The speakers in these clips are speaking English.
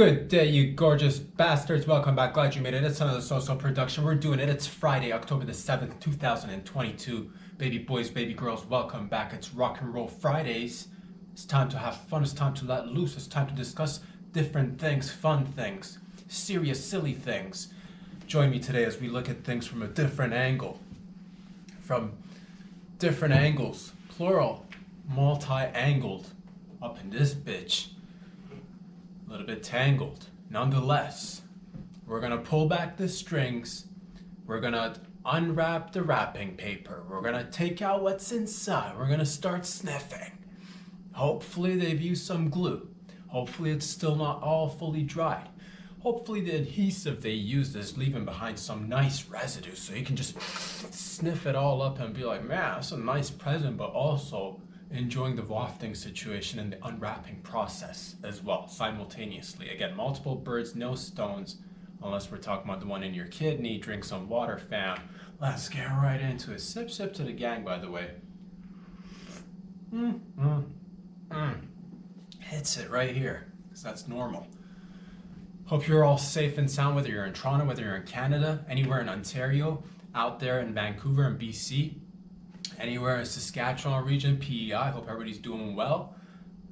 Good day, you gorgeous bastards. Welcome back. Glad you made it. It's another So-So production. We're doing it. It's Friday, October the 7th, 2022. Baby boys, baby girls, welcome back. It's Rock and Roll Fridays. It's time to have fun. It's time to let loose. It's time to discuss different things, fun things, serious, silly things. Join me today as we look at things from a different angle. From different angles, plural, multi-angled, up in this bitch. A little bit tangled. Nonetheless, we're gonna pull back the strings. We're gonna unwrap the wrapping paper. We're gonna take out what's inside. We're gonna start sniffing. Hopefully they've used some glue. Hopefully it's still not all fully dried. Hopefully the adhesive they used is leaving behind some nice residue so you can just sniff it all up and be like, man, that's a nice present, but also enjoying the wafting situation and the unwrapping process as well, simultaneously. Again, multiple birds, no stones, unless we're talking about the one in your kidney. Drink some water, fam. Let's get right into it. Sip, sip to the gang, by the way. Hits it right here, because that's normal. Hope you're all safe and sound, whether you're in Toronto, whether you're in Canada, anywhere in Ontario, out there in Vancouver and BC. Anywhere in Saskatchewan region, PEI, hope everybody's doing well.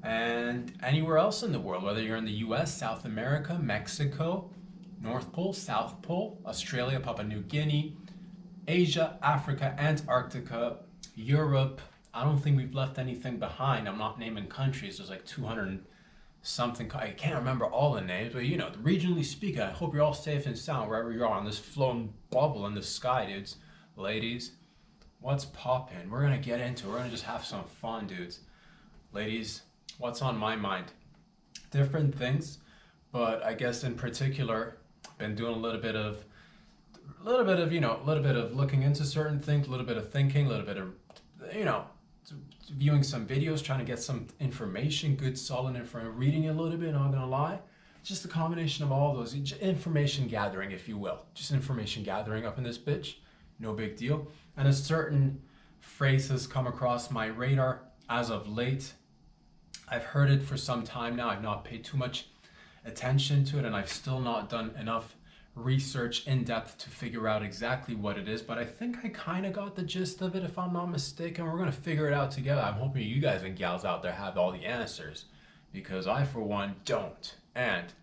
And anywhere else in the world, whether you're in the US, South America, Mexico, North Pole, South Pole, Australia, Papua New Guinea, Asia, Africa, Antarctica, Europe. I don't think we've left anything behind. I'm not naming countries. There's like 200 and something. I can't remember all the names, but you know, regionally speaking, I hope you're all safe and sound wherever you are on this floating bubble in the sky, dudes, ladies. What's poppin'? We're gonna get into it. We're gonna just have some fun, dudes. Ladies, what's on my mind? Different things, but I guess in particular, been doing a little bit of looking into certain things, a little bit of thinking, a little bit of, viewing some videos, trying to get some information, good, solid information, reading it a little bit, not gonna lie. Just a combination of all those, information gathering, if you will. Just information gathering up in this bitch. No big deal. And a certain phrase has come across my radar as of late. I've heard it for some time now. I've not paid too much attention to it, and I've still not done enough research in depth to figure out exactly what it is, but I think I kind of got the gist of it, if I'm not mistaken. We're going to figure it out together. I'm hoping you guys and gals out there have all the answers, because I, for one, don't. And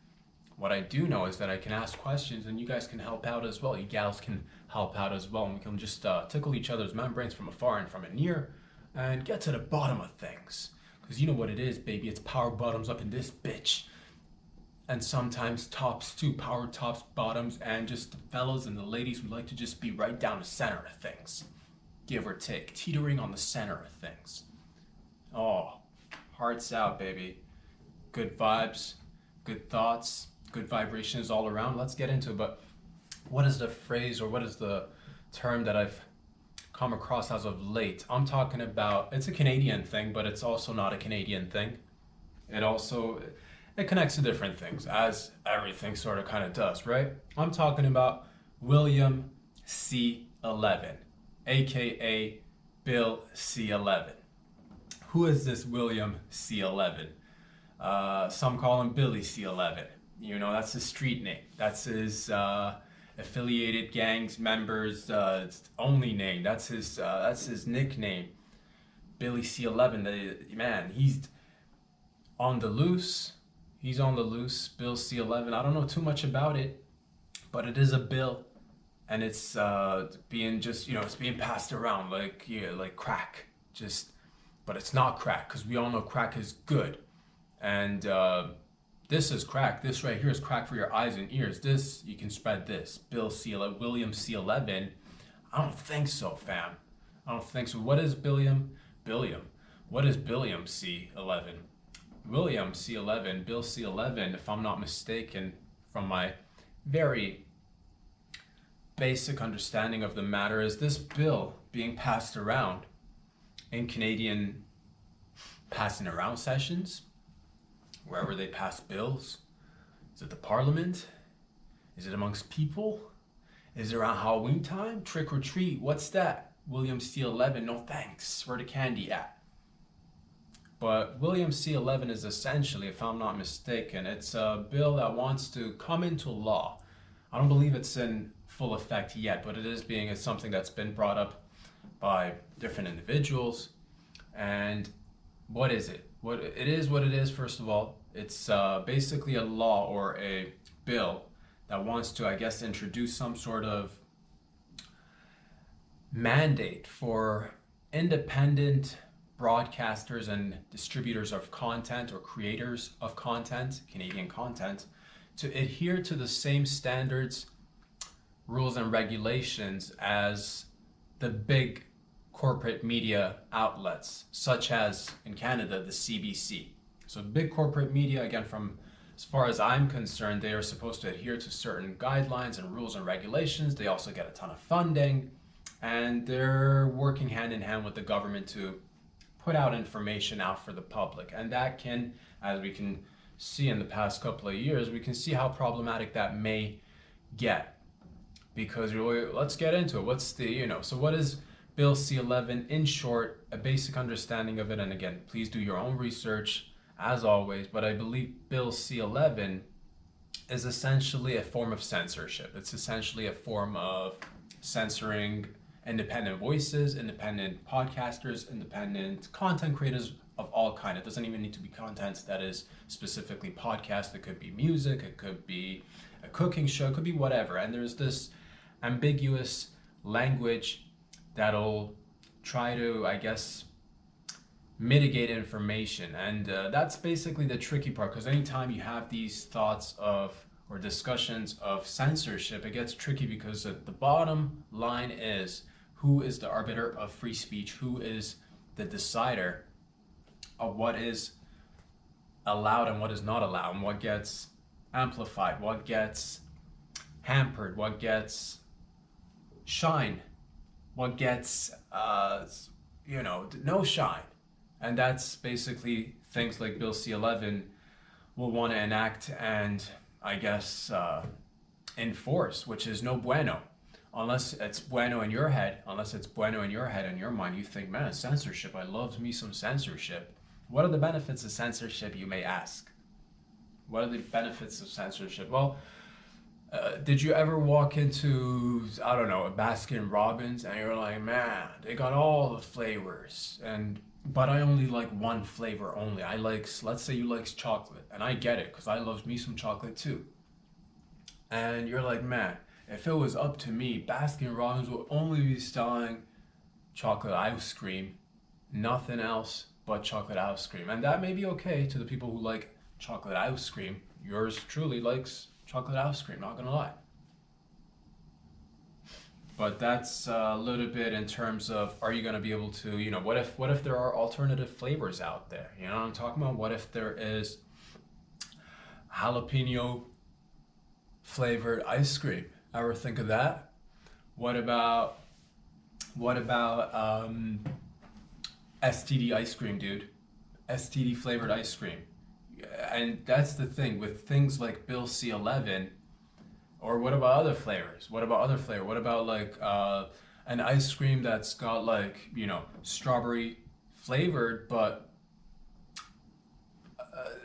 what I do know is that I can ask questions and you guys can help out as well. You gals can help out as well, and we can just tickle each other's membranes from afar and from near and get to the bottom of things. Because you know what it is, baby. It's power bottoms up in this bitch. And sometimes tops too. Power tops, bottoms, and just the fellas and the ladies would like to just be right down the center of things. Give or take. Teetering on the center of things. Oh, hearts out, baby. Good vibes, good thoughts, good vibrations all around. Let's get into it. But what is the phrase, or what is the term that I've come across as of late? I'm talking about, it's a Canadian thing, but it's also not a Canadian thing. It connects to different things, as everything sort of kind of does, right? I'm talking about William C11, aka Bill C11. Who is this William C11? Some call him Billy C11. You know, that's his street name. That's his affiliated gangs members only name. That's his nickname. Billy C11. Man, he's on the loose. He's on the loose. Bill C11. I don't know too much about it, but it is a bill, and it's being it's being passed around like crack. But it's not crack, because we all know crack is good. And this is crack. This right here is crack for your eyes and ears. This, you can spread this. Bill C11, William C11. I don't think so, fam. I don't think so. What is Billiam? What is Billiam C11? William C11, Bill C11, if I'm not mistaken, from my very basic understanding of the matter, is this bill being passed around in Canadian passing around sessions, wherever they pass bills. Is it the Parliament? Is it amongst people? Is it around Halloween time? Trick or treat? What's that? William C11, no thanks. Where the candy at? But William C11 is essentially, if I'm not mistaken, it's a bill that wants to come into law. I don't believe it's in full effect yet, but it's something that's been brought up by different individuals. And what is it? What it is, first of all, it's basically a law or a bill that wants to, I guess, introduce some sort of mandate for independent broadcasters and distributors of content or creators of content, Canadian content, to adhere to the same standards, rules, and regulations as the big corporate media outlets, such as in Canada, the CBC. So big corporate media, again, from as far as I'm concerned, they are supposed to adhere to certain guidelines and rules and regulations. They also get a ton of funding, and they're working hand in hand with the government to put out information out for the public. And that can, as we can see in the past couple of years, we can see how problematic that may get. Because let's get into it. What's the, so what is Bill C11? In short, a basic understanding of it, and again, please do your own research as always, but I believe Bill C11 is essentially a form of censorship. It's essentially a form of censoring independent voices, independent podcasters, independent content creators of all kind. It doesn't even need to be content that is specifically podcast. It could be music, it could be a cooking show, it could be whatever. And there's this ambiguous language that'll try to, I guess, mitigate information. And that's basically the tricky part, because anytime you have these thoughts of or discussions of censorship, it gets tricky because the bottom line is, who is the arbiter of free speech? Who is the decider of what is allowed and what is not allowed, and what gets amplified, what gets hampered, what gets shine, what gets no shine. And that's basically things like Bill C11 will want to enact and, I guess, enforce, which is no bueno. Unless it's bueno in your head, and your mind, you think, man, censorship, I love me some censorship. What are the benefits of censorship, you may ask? What are the benefits of censorship? Well, did you ever walk into, I don't know, a Baskin Robbins, and you're like, man, they got all the flavors, but I only like one flavor only. I like, let's say you like chocolate, and I get it, because I love me some chocolate too. And you're like, man, if it was up to me, Baskin Robbins would only be selling chocolate ice cream, nothing else but chocolate ice cream. And that may be okay to the people who like chocolate ice cream. Yours truly likes chocolate ice cream, not gonna lie. But that's a little bit in terms of, are you gonna be able to, what if there are alternative flavors out there? You know what I'm talking about? What if there is jalapeno flavored ice cream? Ever think of that? What about STD ice cream, dude? STD flavored ice cream. And that's the thing with things like Bill C11, or what about other flavors? What about like an ice cream that's got like, strawberry flavored, but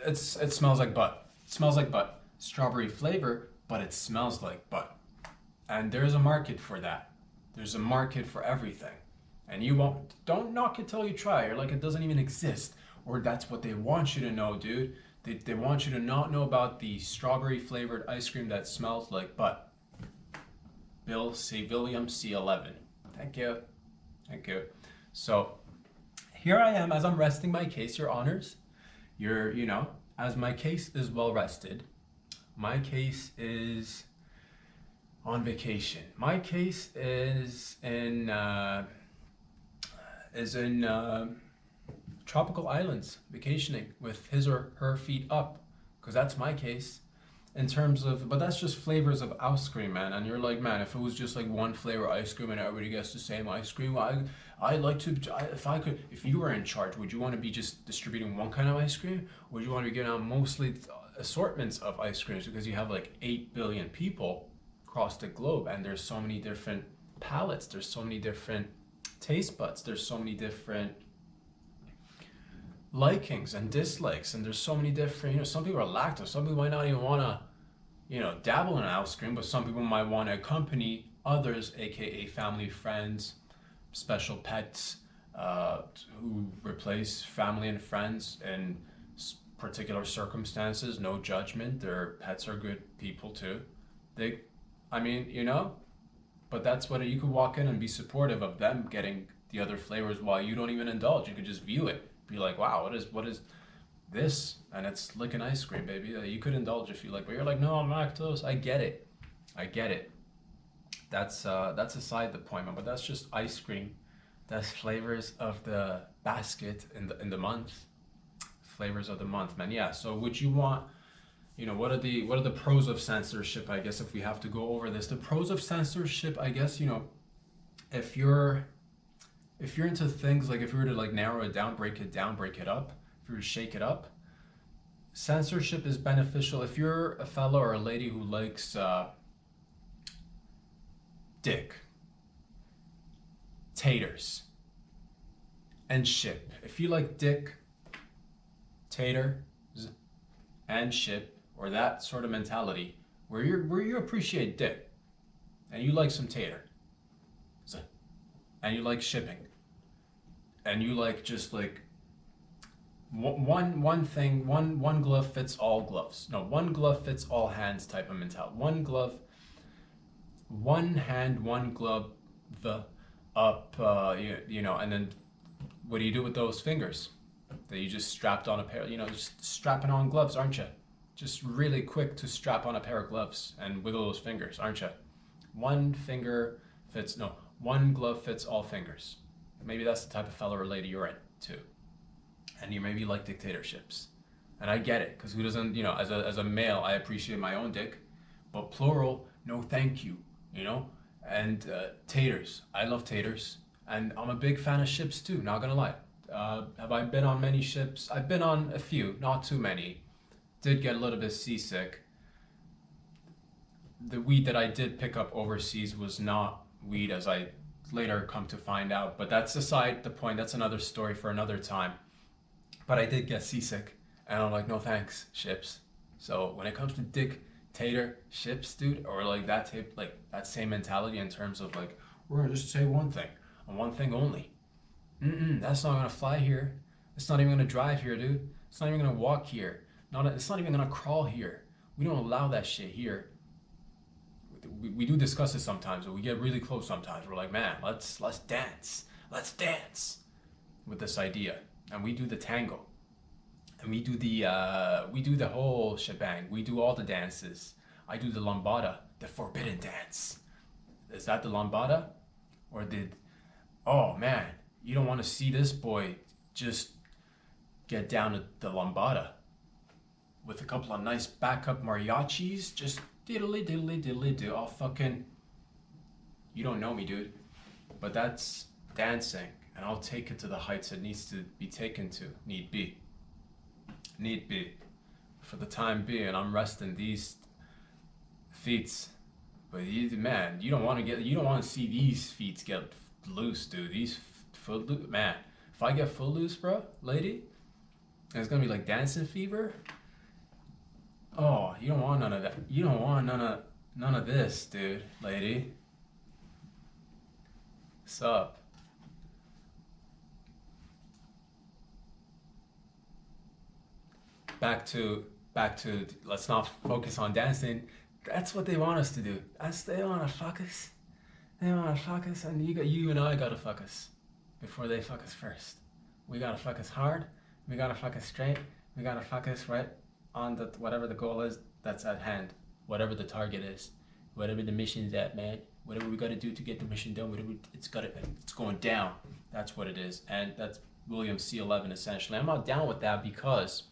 it smells like butt. It smells like butt. Strawberry flavor, but it smells like butt. And there's a market for that. There's a market for everything. And don't knock it till you try. You're like, it doesn't even exist. Or that's what they want you to know, dude. They want you to not know about the strawberry flavored ice cream that smells like butt. William C11. Thank you. So here I am as I'm resting my case, your honors. As my case is well rested. My case is on vacation. My case is in tropical islands, vacationing with his or her feet up, because that's my case. In terms of, but that's just flavors of ice cream, man. And you're like, man, if it was just like one flavor ice cream and everybody gets the same ice cream, if you were in charge, would you want to be just distributing one kind of ice cream? Or would you want to be getting out mostly assortments of ice creams, because you have like 8 billion people across the globe, and there's so many different palates, there's so many different taste buds, there's so many different likings and dislikes, and there's so many different, some people are lactose, some people might not even want to, dabble in ice cream, but some people might want to accompany others, aka family, friends, special pets, who replace family and friends in particular circumstances. No judgment. Their pets are good people too. They, I mean, but that's what you could walk in and be supportive of them getting the other flavors while you don't even indulge. You could just view it, be like, wow, what is this? And it's like an ice cream, baby. You could indulge if you like, but you're like, no, I'm lactose. I get it. That's aside the point, but that's just ice cream. That's flavors of the basket in the month. Flavors of the month, man. Yeah. So would you want, what are the pros of censorship? I guess if we have to go over this, the pros of censorship, I guess, if you're into things, like if you were to like narrow it down, break it up, if you were to shake it up, censorship is beneficial if you're a fella or a lady who likes dick, taters, and ship. If you like dick, taters, and ship, or that sort of mentality, where you appreciate dick, and you like some tater, and you like shipping, and you like just like one thing, one glove fits all gloves. No, one glove fits all hands type of mentality. One glove, one hand, one glove, the up, and then what do you do with those fingers that you just strapped on a pair? Just strapping on gloves, aren't you? Just really quick to strap on a pair of gloves and wiggle those fingers, aren't you? One glove fits all fingers. Maybe that's the type of fella or lady you're in too, and you maybe like dictatorships, and I get it, because who doesn't? As a male, I appreciate my own dick, but plural, no thank you. And taters, I love taters, and I'm a big fan of ships too. Not gonna lie. Have I been on many ships? I've been on a few, not too many. Did get a little bit seasick. The weed that I did pick up overseas was not weed, as I later come to find out, but that's aside the point. That's another story for another time. But I did get seasick, and I'm like, no thanks, ships. So when it comes to dick, tater, ships, dude, or like that type, like that same mentality in terms of like, we're gonna just say one thing and one thing only. That's not gonna fly here. It's not even gonna drive here, dude. It's not even gonna walk here. It's not even gonna crawl here. We don't allow that shit here. We do discuss it sometimes, but we get really close sometimes. We're like, man, let's dance. Let's dance with this idea. And we do the tango. And we do the whole shebang. We do all the dances. I do the lambada, the forbidden dance. Is that the lambada? Oh man, you don't want to see this boy just get down to the lambada with a couple of nice backup mariachis, just diddly diddly diddly do. I'll fucking, you don't know me, dude, but that's dancing, and I'll take it to the heights it needs to be taken to. Need be. For the time being, I'm resting these feet. But you don't want to see these feet get loose, dude. These foot loose, man. If I get foot loose, bro, lady, it's gonna be like dancing fever. Oh, you don't want none of that. You don't want none of this, dude, lady. What's up? Back to let's not focus on dancing. That's what they want us to do. They want to fuck us. They want to fuck us, and you and I gotta fuck us before they fuck us first. We gotta fuck us hard. We gotta fuck us straight. We gotta fuck us right on the whatever the goal is that's at hand, whatever the target is, whatever the mission's at, man. Whatever we gotta do to get the mission done, it's going down. That's what it is, and that's William C11 essentially. I'm not down with that because,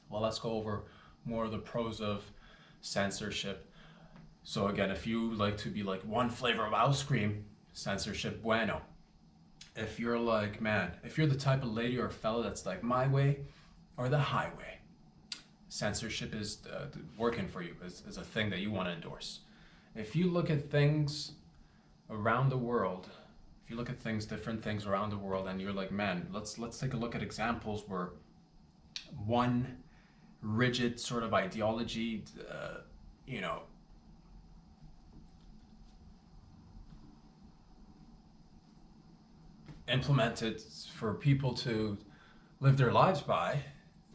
well, let's go over more of the pros of censorship. So again, if you like to be like one flavor of ice cream, censorship bueno. If you're like, man, if you're the type of lady or fella that's like my way or the highway, censorship is working for you, is a thing that you want to endorse. If you look at things around the world, different things around the world, and you're like, man, let's take a look at examples where one rigid sort of ideology, you know, implemented for people to live their lives by.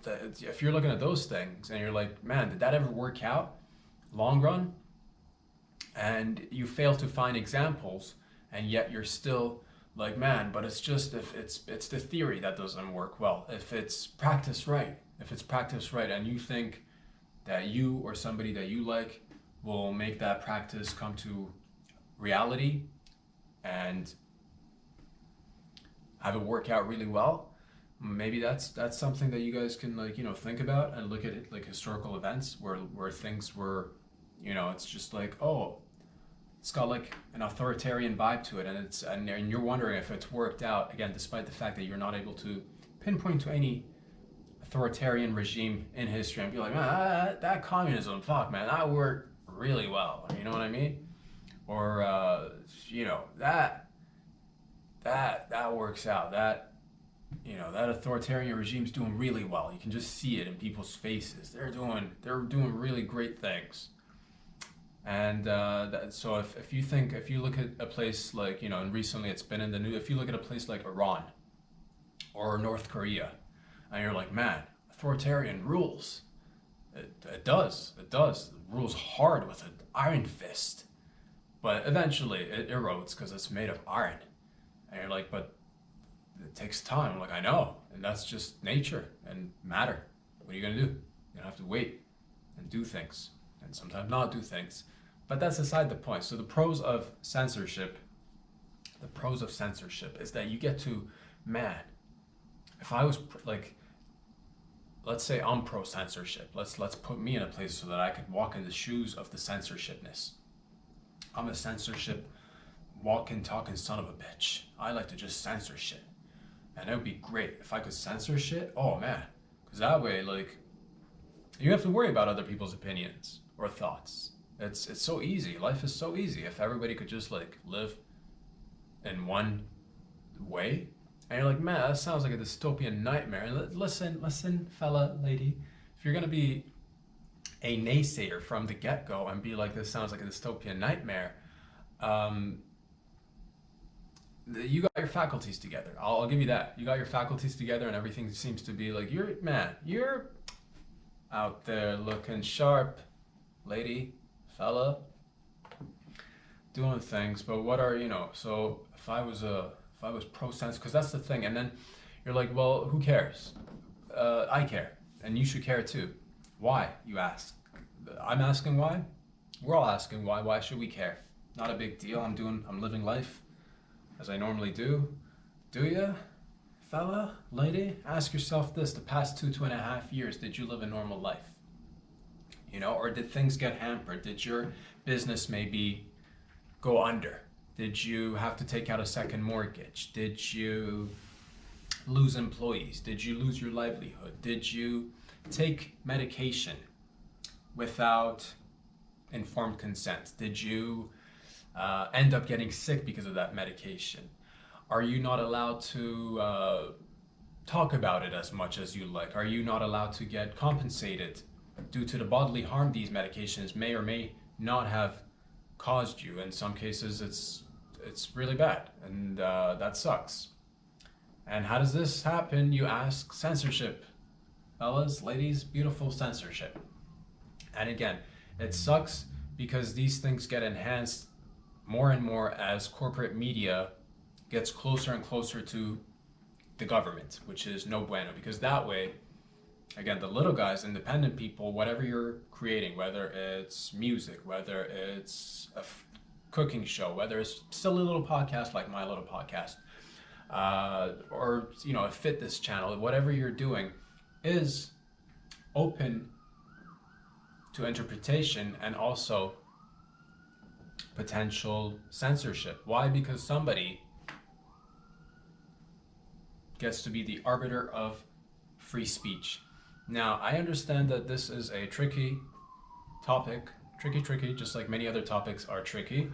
If you're looking at those things and you're like, man, did that ever work out long run? And you fail to find examples, and yet you're still like, man, but it's just, if it's the theory that doesn't work well. If it's practiced right, and you think that you or somebody that you like will make that practice come to reality and have it work out really well, maybe that's something that you guys can, like, you know, think about and look at it, like historical events where things were, you know, it's just like, oh, it's got like an authoritarian vibe to it, and you're wondering if it's worked out, again, despite the fact that you're not able to pinpoint to any authoritarian regime in history and be like, man, that communism, fuck, man, that worked really well, you know what I mean? Or you know, that works out, that, you know, that authoritarian regime's doing really well. You can just see it in people's faces. They're doing really great things. And so if you look at a place like, you know, and recently it's been in the news, if you look at a place like Iran or North Korea, and you're like, man, authoritarian rules, it does. It rules hard with an iron fist, but eventually it erodes because it's made of iron. And you're like, but it takes time. I'm like, I know, and that's just nature and matter. What are you gonna do? You have to wait and do things, and sometimes not do things. But that's aside the point. So the pros of censorship is that you get to, man, if I was like, let's say I'm pro censorship. Let's put me in a place so that I could walk in the shoes of the censorshipness. I'm a censorship walking, talking son of a bitch. I like to just censor shit. And it would be great if I could censor shit. Oh man, because that way, like, you don't have to worry about other people's opinions or thoughts. It's so easy. Life is so easy if everybody could just like live in one way. And you're like, man, that sounds like a dystopian nightmare. And listen, fella, lady, if you're gonna be a naysayer from the get-go and be like, this sounds like a dystopian nightmare, you got your faculties together. I'll give you that. You got your faculties together and everything seems to be like, you're out there looking sharp, lady, fella, doing things. But what are, you know, so if I was pro sense, because that's the thing, and then you're like, well, who cares? I care, and you should care too. Why, you ask? I'm asking why. We're all asking why. Why should we care? Not a big deal. I'm living life as I normally do. Do ya, fella, lady? Ask yourself this: the past 2.5 years, did you live a normal life? You know, or did things get hampered? Did your business maybe go under? Did you have to take out a second mortgage? Did you lose employees? Did you lose your livelihood? Did you take medication without informed consent? Did you end up getting sick because of that medication? Are you not allowed to talk about it as much as you like? Are you not allowed to get compensated due to the bodily harm these medications may or may not have caused you? In some cases, it's really bad, and that sucks. And how does this happen, you ask? Censorship, fellas, ladies, beautiful censorship. And again, it sucks because these things get enhanced more and more as corporate media gets closer and closer to the government, which is no bueno, because that way, again, the little guys, independent people, whatever you're creating, whether it's music, whether it's a cooking show, whether it's still a little podcast like my little podcast, or, you know, a fitness channel, whatever you're doing is open to interpretation and also potential censorship. Why? Because somebody gets to be the arbiter of free speech. Now, I understand that this is a tricky topic, tricky, just like many other topics are tricky,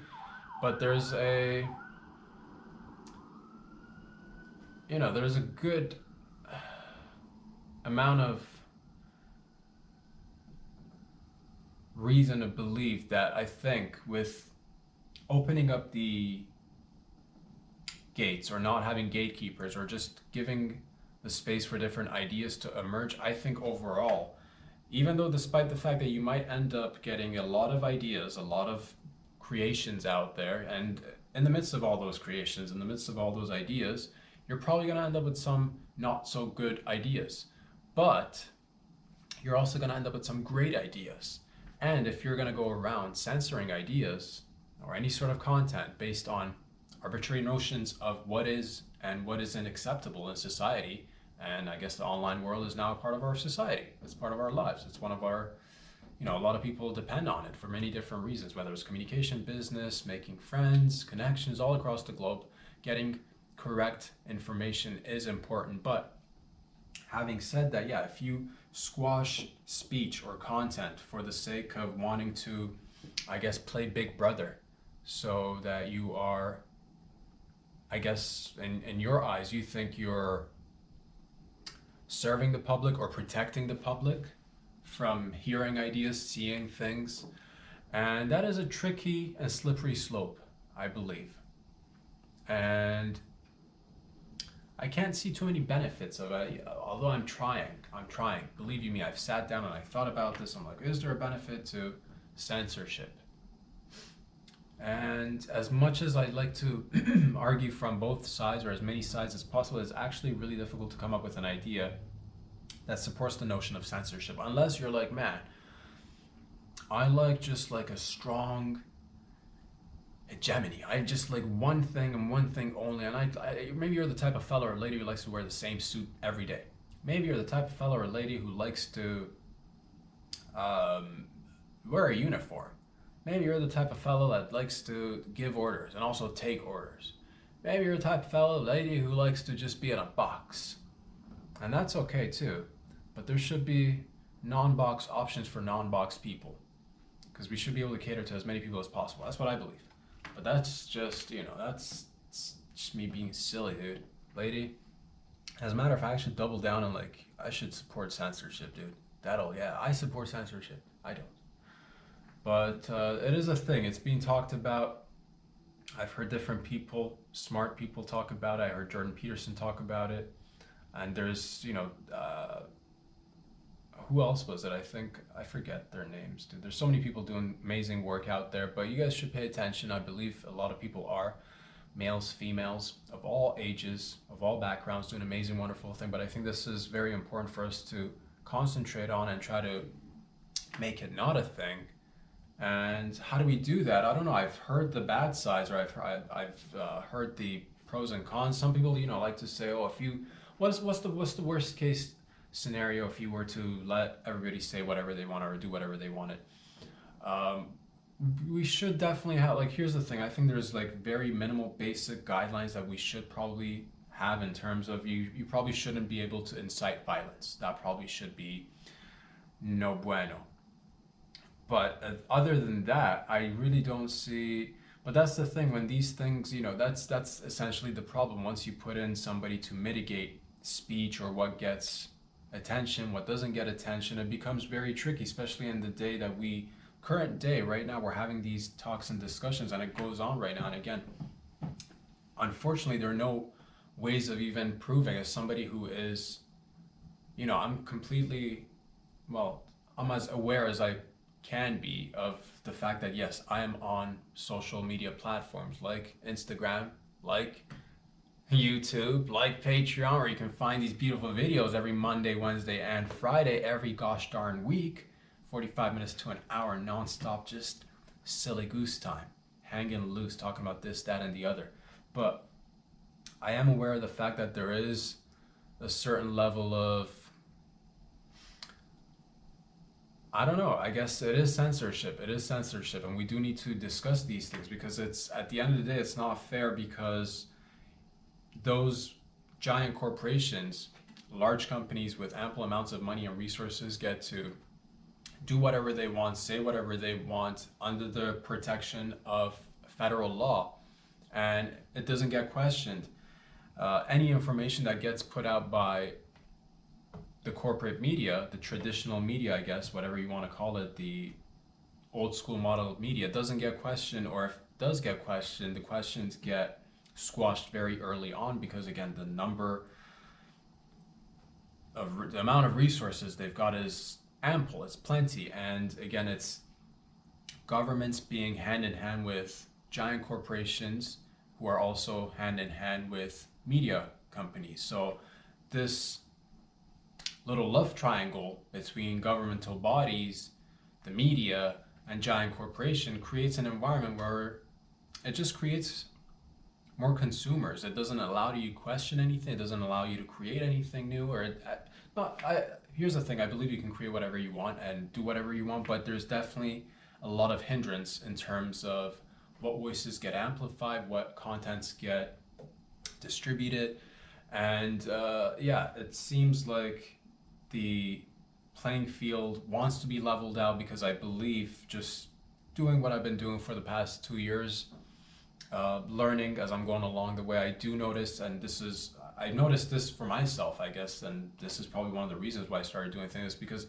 but there's a, you know, there's a good amount of reason to believe that I think with opening up the gates or not having gatekeepers or just giving the space for different ideas to emerge, I think overall, even though despite the fact that you might end up getting a lot of ideas, a lot of creations out there, and in the midst of all those creations, in the midst of all those ideas, you're probably going to end up with some not so good ideas. But you're also going to end up with some great ideas. And if you're going to go around censoring ideas or any sort of content based on arbitrary notions of what is and what isn't acceptable in society, and I guess the online world is now a part of our society. It's part of our lives. It's one of our, a lot of people depend on it for many different reasons, whether it's communication, business, making friends, connections all across the globe. Getting correct information is important. But having said that, yeah, if you squash speech or content for the sake of wanting to, I guess, play Big Brother so that you are, I guess, in your eyes, you think you're serving the public or protecting the public from hearing ideas, seeing things. And that is a tricky and slippery slope, I believe. And I can't see too many benefits of it, although I'm trying. Believe you me, I've sat down and I thought about this. I'm like, is there a benefit to censorship? And as much as I'd like to argue from both sides or as many sides as possible, it's actually really difficult to come up with an idea that supports the notion of censorship. Unless you're like, man, I like just like a strong hegemony. I just like one thing and one thing only. And I maybe you're the type of fella or lady who likes to wear the same suit every day. Maybe you're the type of fella or lady who likes to wear a uniform. Maybe you're the type of fellow that likes to give orders and also take orders. Maybe you're the type of fellow or lady who likes to just be in a box. And that's okay too. But there should be non-box options for non-box people. Because we should be able to cater to as many people as possible. That's what I believe. But that's just, that's just me being silly, dude. Lady, as a matter of fact, I should double down and I should support censorship, dude. I support censorship. I don't. But it is a thing. It's being talked about. I've heard different people, smart people talk about it. I heard Jordan Peterson talk about it. And there's, who else was it? I forget their names, dude. There's so many people doing amazing work out there, but you guys should pay attention. I believe a lot of people are, males, females, of all ages, of all backgrounds, doing amazing, wonderful thing. But I think this is very important for us to concentrate on and try to make it not a thing. And how do we do that? I don't know. I've heard the bad sides, or I've heard the pros and cons. Some people, like to say, oh, if you, what's the worst case scenario if you were to let everybody say whatever they want or do whatever they wanted? We should definitely have, here's the thing. I think there's very minimal basic guidelines that we should probably have in terms of you probably shouldn't be able to incite violence. That probably should be no bueno. But other than that, I really don't see. But that's the thing, when these things, that's essentially the problem. Once you put in somebody to mitigate speech or what gets attention, what doesn't get attention, it becomes very tricky, especially in the current day, right now, we're having these talks and discussions, and it goes on right now. And again, unfortunately, there are no ways of even proving, as somebody who is, I'm as aware as I can be of the fact that yes, I am on social media platforms like Instagram, like YouTube, like Patreon, where you can find these beautiful videos every Monday, Wednesday, and Friday every gosh darn week, 45 minutes to an hour nonstop, just silly goose time, hanging loose, talking about this, that, and the other. But I am aware of the fact that there is a certain level of, I don't know, I guess it is censorship. And we do need to discuss these things, because it's, at the end of the day, it's not fair, because those giant corporations, large companies with ample amounts of money and resources, get to do whatever they want, say whatever they want under the protection of federal law, and it doesn't get questioned. Any information that gets put out by the corporate media, the traditional media, I guess, whatever you want to call it, the old school model of media doesn't get questioned, or if it does get questioned, the questions get squashed very early on, because again, the amount of resources they've got is ample, it's plenty. And again, it's governments being hand in hand with giant corporations who are also hand in hand with media companies. So this little love triangle between governmental bodies, the media, and giant corporation creates an environment where it just creates more consumers. It doesn't allow you to question anything. It doesn't allow you to create anything new. Here's the thing. I believe you can create whatever you want and do whatever you want, but there's definitely a lot of hindrance in terms of what voices get amplified, what contents get distributed. And it seems like the playing field wants to be leveled out, because I believe just doing what I've been doing for the past 2 years, learning as I'm going along the way, I do notice, and I noticed this for myself, I guess, and this is probably one of the reasons why I started doing things, because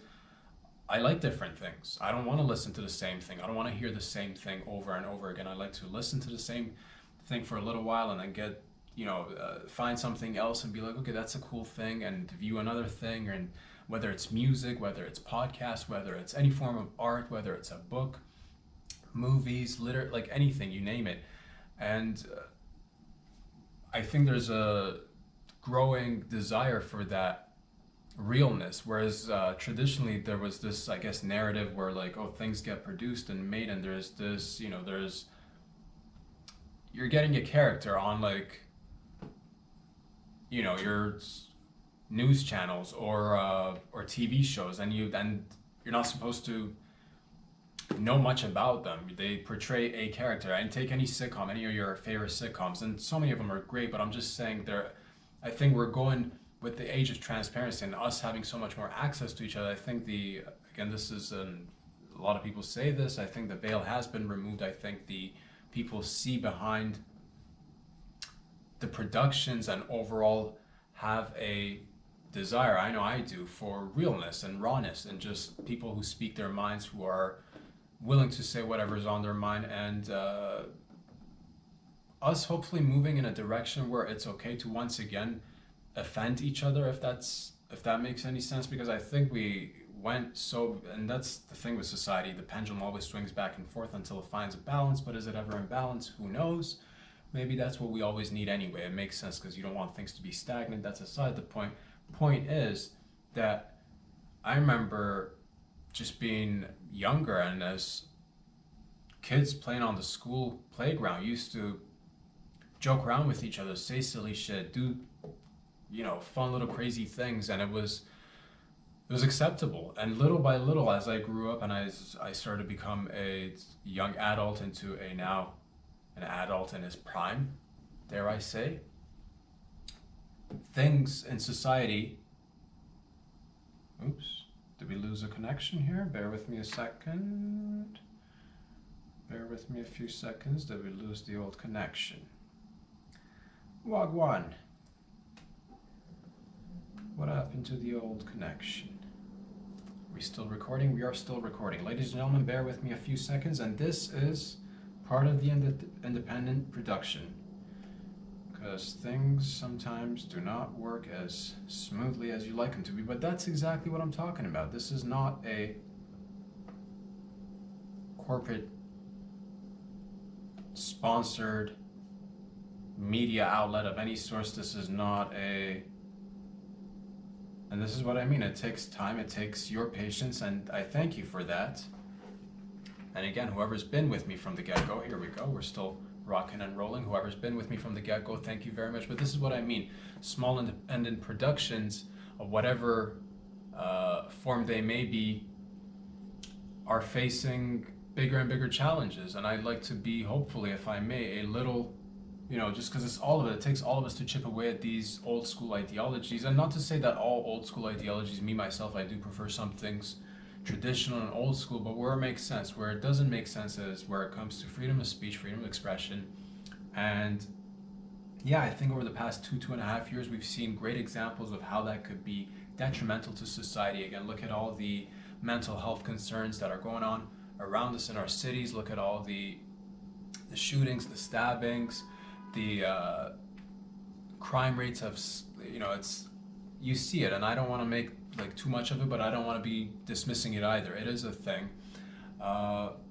I like different things. I don't want to listen to the same thing. I don't want to hear the same thing over and over again. I like to listen to the same thing for a little while and then get, find something else and be like, okay, that's a cool thing, and view another thing. And whether it's music, whether it's podcast, whether it's any form of art, whether it's a book, movies, like anything, you name it. And I think there's a growing desire for that realness, whereas traditionally there was this, I guess, narrative where like, oh, things get produced and made, and there's this, you're getting a character on like, your news channels or TV shows, and you're not supposed to know much about them. They portray a character. And take any sitcom, any of your favorite sitcoms, and so many of them are great, but I'm just saying I think we're going with the age of transparency and us having so much more access to each other. I think this is a lot of people say this, I think the veil has been removed. I think the people see behind the productions and overall have a desire, I know I do, for realness and rawness, and just people who speak their minds, who are willing to say whatever's on their mind, and us hopefully moving in a direction where it's okay to once again offend each other, if that makes any sense, because I think we went and that's the thing with society, the pendulum always swings back and forth until it finds a balance, but is it ever in balance? Who knows? Maybe that's what we always need anyway. It makes sense, because you don't want things to be stagnant. That's aside the point. Point is that I remember just being younger, and as kids playing on the school playground, used to joke around with each other, say silly shit, do fun little crazy things, and it was acceptable. And little by little, as I grew up and I started to become a young adult into now an adult in his prime, dare I say, things in society. Oops, did we lose a connection here? Bear with me a second. Bear with me a few seconds. Did we lose the old connection? Wagwan. What happened to the old connection? Are we still recording? We are still recording. Ladies and gentlemen, bear with me a few seconds, and this is part of the independent production, because things sometimes do not work as smoothly as you like them to be, but that's exactly what I'm talking about. This is not a corporate sponsored media outlet of any source. This is not and this is what I mean. It takes time, it takes your patience, and I thank you for that. And again, whoever's been with me from the get-go, here we go, we're still rocking and rolling. Whoever's been with me from the get-go, thank you very much. But this is what I mean. Small independent productions of whatever form they may be are facing bigger and bigger challenges. And I'd like to be, hopefully, if I may, a little, just because it's all of it, it takes all of us to chip away at these old school ideologies. And not to say that all old school ideologies, me, myself, I do prefer some things traditional and old school, but where it makes sense. Where it doesn't make sense is where it comes to freedom of speech, freedom of expression. And yeah, I think over the past 2.5 years, we've seen great examples of how that could be detrimental to society. Again, look at all the mental health concerns that are going on around us in our cities. Look at all the shootings, the stabbings, the crime rates of, you see it, and I don't want to make like too much of it, but I don't want to be dismissing it either. It is a thing.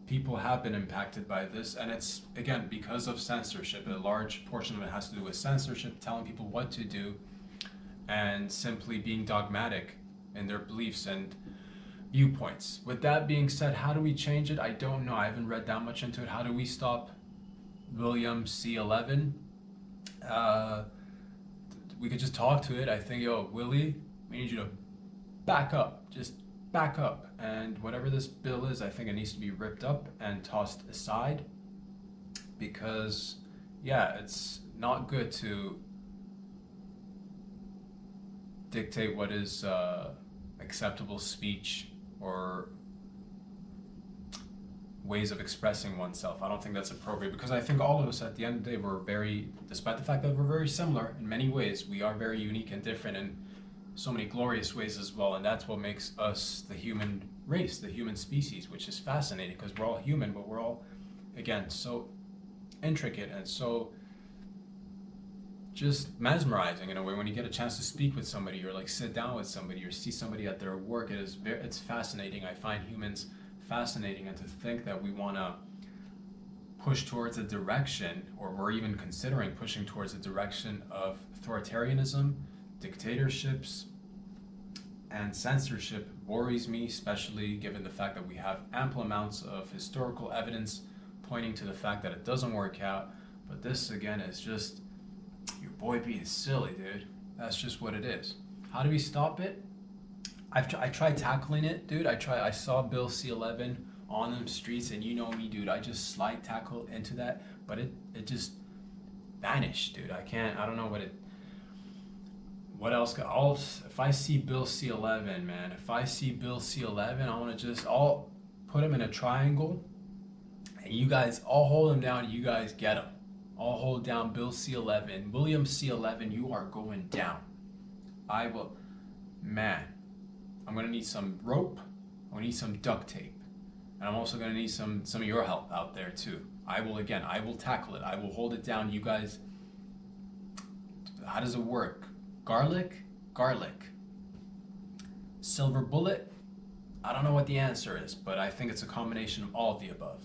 People have been impacted by this, and it's, again, because of censorship. A large portion of it has to do with censorship, telling people what to do, and simply being dogmatic in their beliefs and viewpoints. With that being said, how do we change it? I don't know. I haven't read that much into it. How do we stop William C11? We could just talk to it. I think, yo, Willie, we need you to back up. Just back up. And whatever this bill is, I think it needs to be ripped up and tossed aside, because, yeah, it's not good to dictate what is acceptable speech or ways of expressing oneself. I don't think that's appropriate, because I think all of us at the end of the day, we're very, despite the fact that we're very similar in many ways, we are very unique and different in so many glorious ways as well, and that's what makes us the human race, the human species, which is fascinating, because we're all human, but we're all, again, so intricate and so just mesmerizing in a way. When you get a chance to speak with somebody, or like sit down with somebody, or see somebody at their work, it's fascinating. I find humans fascinating, and to think that we want to push towards a direction, or we're even considering pushing towards a direction of authoritarianism, dictatorships, and censorship worries me, especially given the fact that we have ample amounts of historical evidence pointing to the fact that it doesn't work out. But this, again, is just your boy being silly, dude. That's just what it is. How do we stop it? I tried tackling it, dude. I saw Bill C11 on them streets, and you know me, dude. I just slide tackle into that, but it just vanished, dude. I don't know what else. If I see Bill C11, man, if I see Bill C11, I want to I'll put him in a triangle, and you guys, I'll hold him down, you guys get him. I'll hold down Bill C11. William C11, you are going down. I will, man, I'm going to need some rope. I'm going to need some duct tape. And I'm also going to need some of your help out there too. I will tackle it. I will hold it down. You guys, how does it work? Garlic? Silver bullet? I don't know what the answer is, but I think it's a combination of all of the above.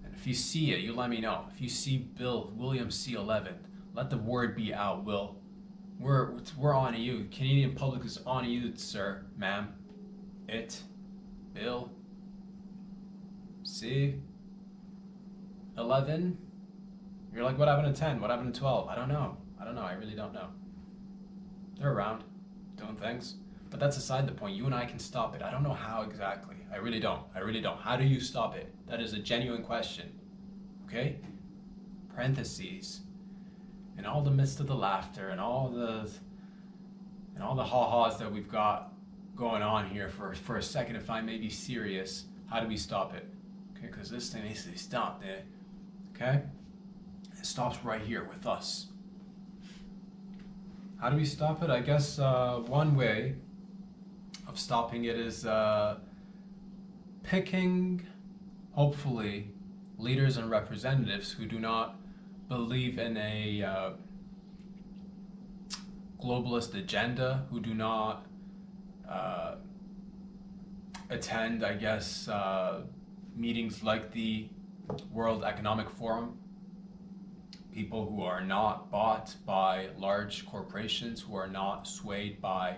And if you see it, you let me know. If you see William C11, let the word be out, Will. We're on to you. Canadian public is on to you, sir, ma'am. Bill C11. You're like, what happened to 10? What happened to 12? I don't know. I really don't know. They're around, doing things. But that's aside the point. You and I can stop it. I don't know how exactly. I really don't. How do you stop it? That is a genuine question. Okay? Parentheses. In all the midst of the laughter and all the ha-has that we've got going on here for a second, if I may be serious, how do we stop it? Okay, because this thing needs to be stopped, eh? Okay? It stops right here with us. How do we stop it? I guess one way of stopping it is picking, hopefully, leaders and representatives who do not believe in a globalist agenda, who do not attend, I guess, meetings like the World Economic Forum. People who are not bought by large corporations, who are not swayed by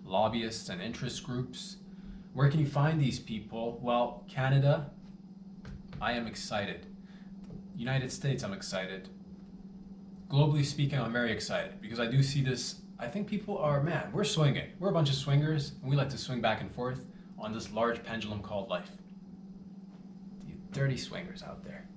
lobbyists and interest groups. Where can you find these people? Well, Canada, I am excited. United States, I'm excited. Globally speaking, I'm very excited, because I do see this. I think people are, man, we're swinging. We're a bunch of swingers, and we like to swing back and forth on this large pendulum called life. You dirty swingers out there.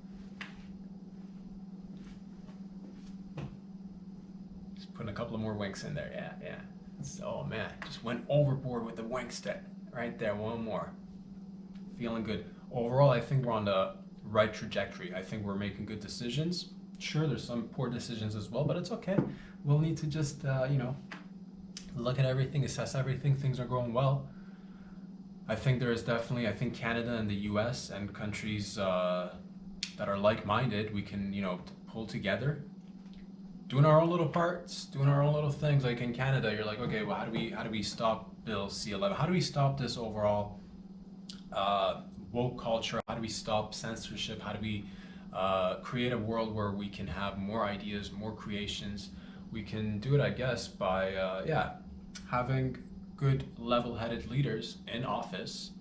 Putting a couple of more winks in there, yeah. So, man, just went overboard with the winks there. Right there, one more. Feeling good. Overall, I think we're on the right trajectory. I think we're making good decisions. Sure, there's some poor decisions as well, but it's okay. We'll need to just, look at everything, assess everything. Things are going well. I think there is definitely, I think Canada and the US and countries that are like-minded, we can, pull together, doing our own little parts, doing our own little things. Like in Canada, you're like, okay, well, how do we stop Bill C11? How do we stop this overall woke culture? How do we stop censorship? How do we create a world where we can have more ideas, more creations? We can do it, I guess, by having good level-headed leaders in office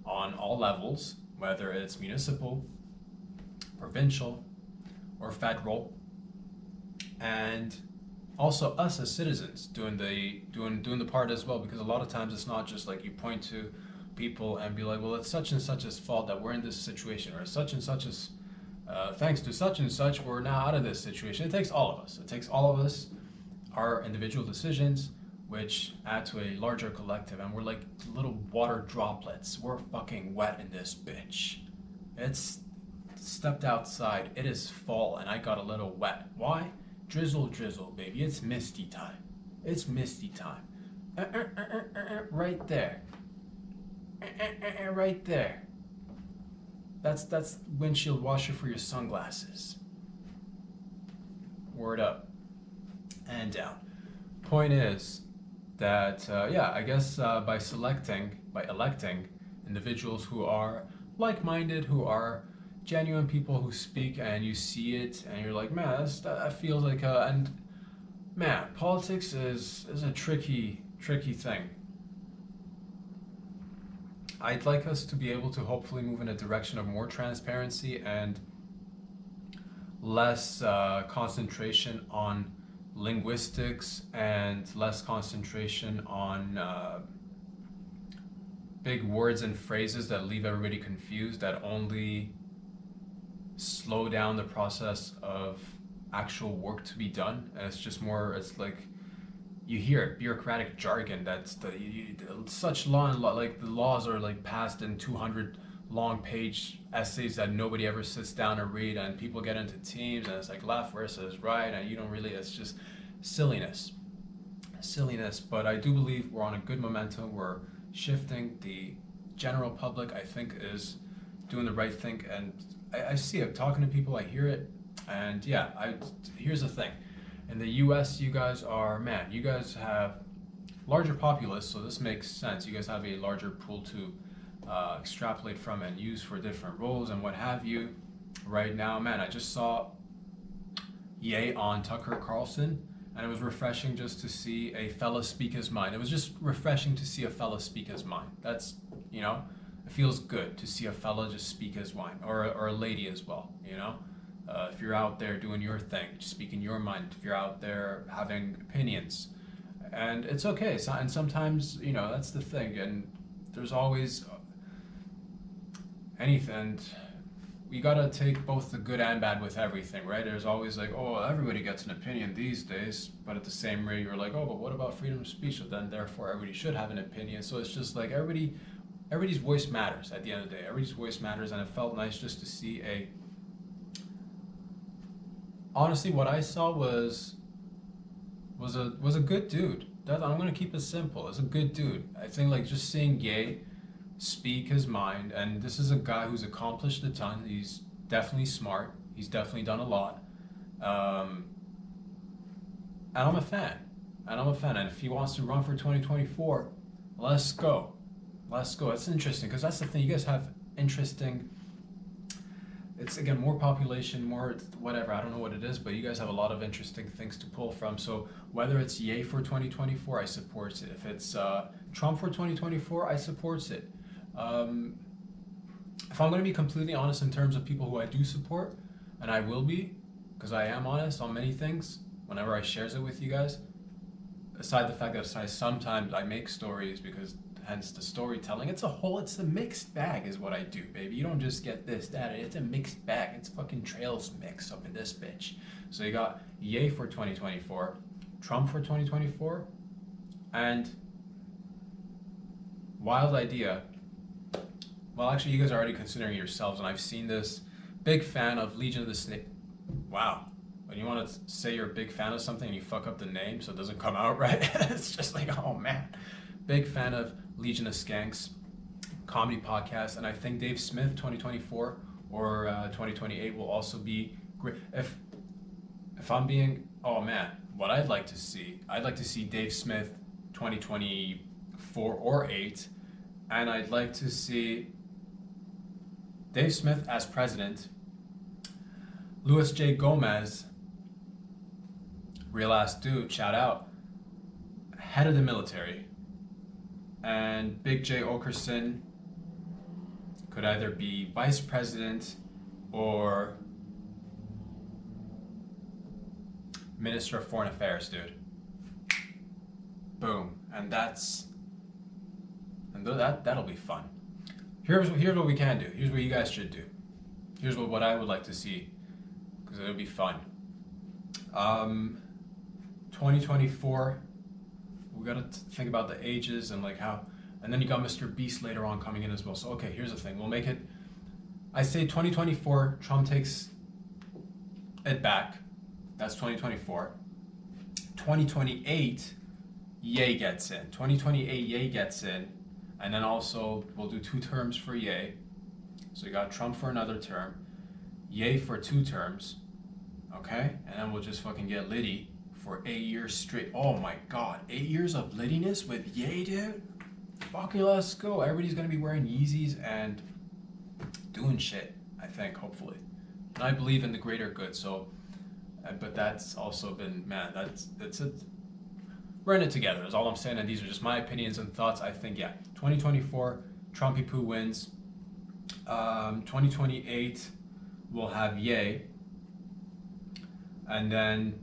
on all levels, whether it's municipal, provincial, or federal, and also us as citizens doing the part as well, because a lot of times it's not just like you point to people and be like, well, it's such and such's fault that we're in this situation, or such and such's thanks to such and such we're now out of this situation. It takes all of us. It takes all of us, our individual decisions, which add to a larger collective, and we're like little water droplets. We're fucking wet in this bitch. It's stepped outside. It is fall, and I got a little wet. Why? Drizzle, drizzle, baby. It's misty time. It's misty time. Right there. Right there. That's windshield washer for your sunglasses. Word up and down. Point is that I guess by electing individuals who are like-minded, who are genuine people who speak, and you see it and you're like, man, that feels like and man, politics is a tricky thing. I'd like us to be able to hopefully move in a direction of more transparency and less concentration on linguistics and less concentration on big words and phrases that leave everybody confused, that only slow down the process of actual work to be done. And it's like you hear it, bureaucratic jargon. That's such law, like the laws are like passed in 200 long page essays that nobody ever sits down and read, and people get into teams and it's like left versus right, and you don't really, it's just silliness. But I do believe we're on a good momentum. We're shifting. The general public, I think, is doing the right thing, and I see it. Talking to people, I hear it, and here's the thing. In the US, you guys have larger populace, so this makes sense. You guys have a larger pool to extrapolate from and use for different roles and what have you. Right now, man, I just saw Ye on Tucker Carlson, and it was refreshing just to see a fella speak his mind. It was just refreshing to see a fella speak his mind. That's, it feels good to see a fella just speak his mind, or a lady as well, If you're out there doing your thing, speaking your mind, if you're out there having opinions, and it's okay. And sometimes, that's the thing, and there's always anything. You gotta take both the good and bad with everything, right? There's always like, oh, everybody gets an opinion these days, but at the same rate, you're like, oh, but what about freedom of speech? So then, therefore, everybody should have an opinion. So it's just like everybody's voice matters at the end of the day. Everybody's voice matters, and it felt nice just to see honestly, what I saw was a good dude. I'm gonna keep it simple. It's a good dude. I think like just seeing Ye speak his mind, and this is a guy who's accomplished a ton. He's definitely smart. He's definitely done a lot. And I'm a fan. And if he wants to run for 2024, let's go. It's interesting because that's the thing. You guys have interesting. It's again more population, more whatever. I don't know what it is, but you guys have a lot of interesting things to pull from. So whether it's Ye for 2024, I support it. If it's Trump for 2024, I support it. If I'm going to be completely honest in terms of people who I do support, and I will be, because I am honest on many things whenever I shares it with you guys, aside the fact that sometimes I make stories because hence the storytelling, it's a mixed bag is what I do, baby. You don't just get this, that, it's a mixed bag. It's fucking trails mix up in this bitch. So you got Ye for 2024, Trump for 2024, and wild idea. Well, actually, you guys are already considering yourselves, and I've seen this. Big fan of Legion of the Snake. Wow. When you want to say you're a big fan of something and you fuck up the name so it doesn't come out right, it's just like, oh man. Big fan of Legion of Skanks. comedy podcast, and I think Dave Smith 2024 or 2028 will also be great. If I'm being, oh man, what I'd like to see Dave Smith 2024 or 8, and I'd like to see Dave Smith as president, Louis J. Gomez, real ass dude, shout out, head of the military, and Big J. Okerson could either be vice president or Minister of Foreign Affairs, dude. Boom. And that'll be fun. Here's what we can do. Here's what you guys should do. Here's what I would like to see, because it'll be fun. 2024, we gotta think about the ages and like how, and then you got Mr. Beast later on coming in as well. So okay, here's the thing. We'll make it, I say 2024, Trump takes it back. That's 2024. 2028, Ye gets in. 2028, Ye gets in. And then also, we'll do 2 terms for Ye. So you got Trump for another term, Ye for 2 terms, okay? And then we'll just fucking get Liddy for 8 years straight. Oh my God, 8 years of Liddiness with Ye, dude? Fucking let's go. Everybody's gonna be wearing Yeezys and doing shit, I think, hopefully. And I believe in the greater good, so, but that's also been, man, we're in it together, is all I'm saying, and these are just my opinions and thoughts. I think, yeah, 2024, Trumpy Poo wins. 2028, we'll have Ye. And then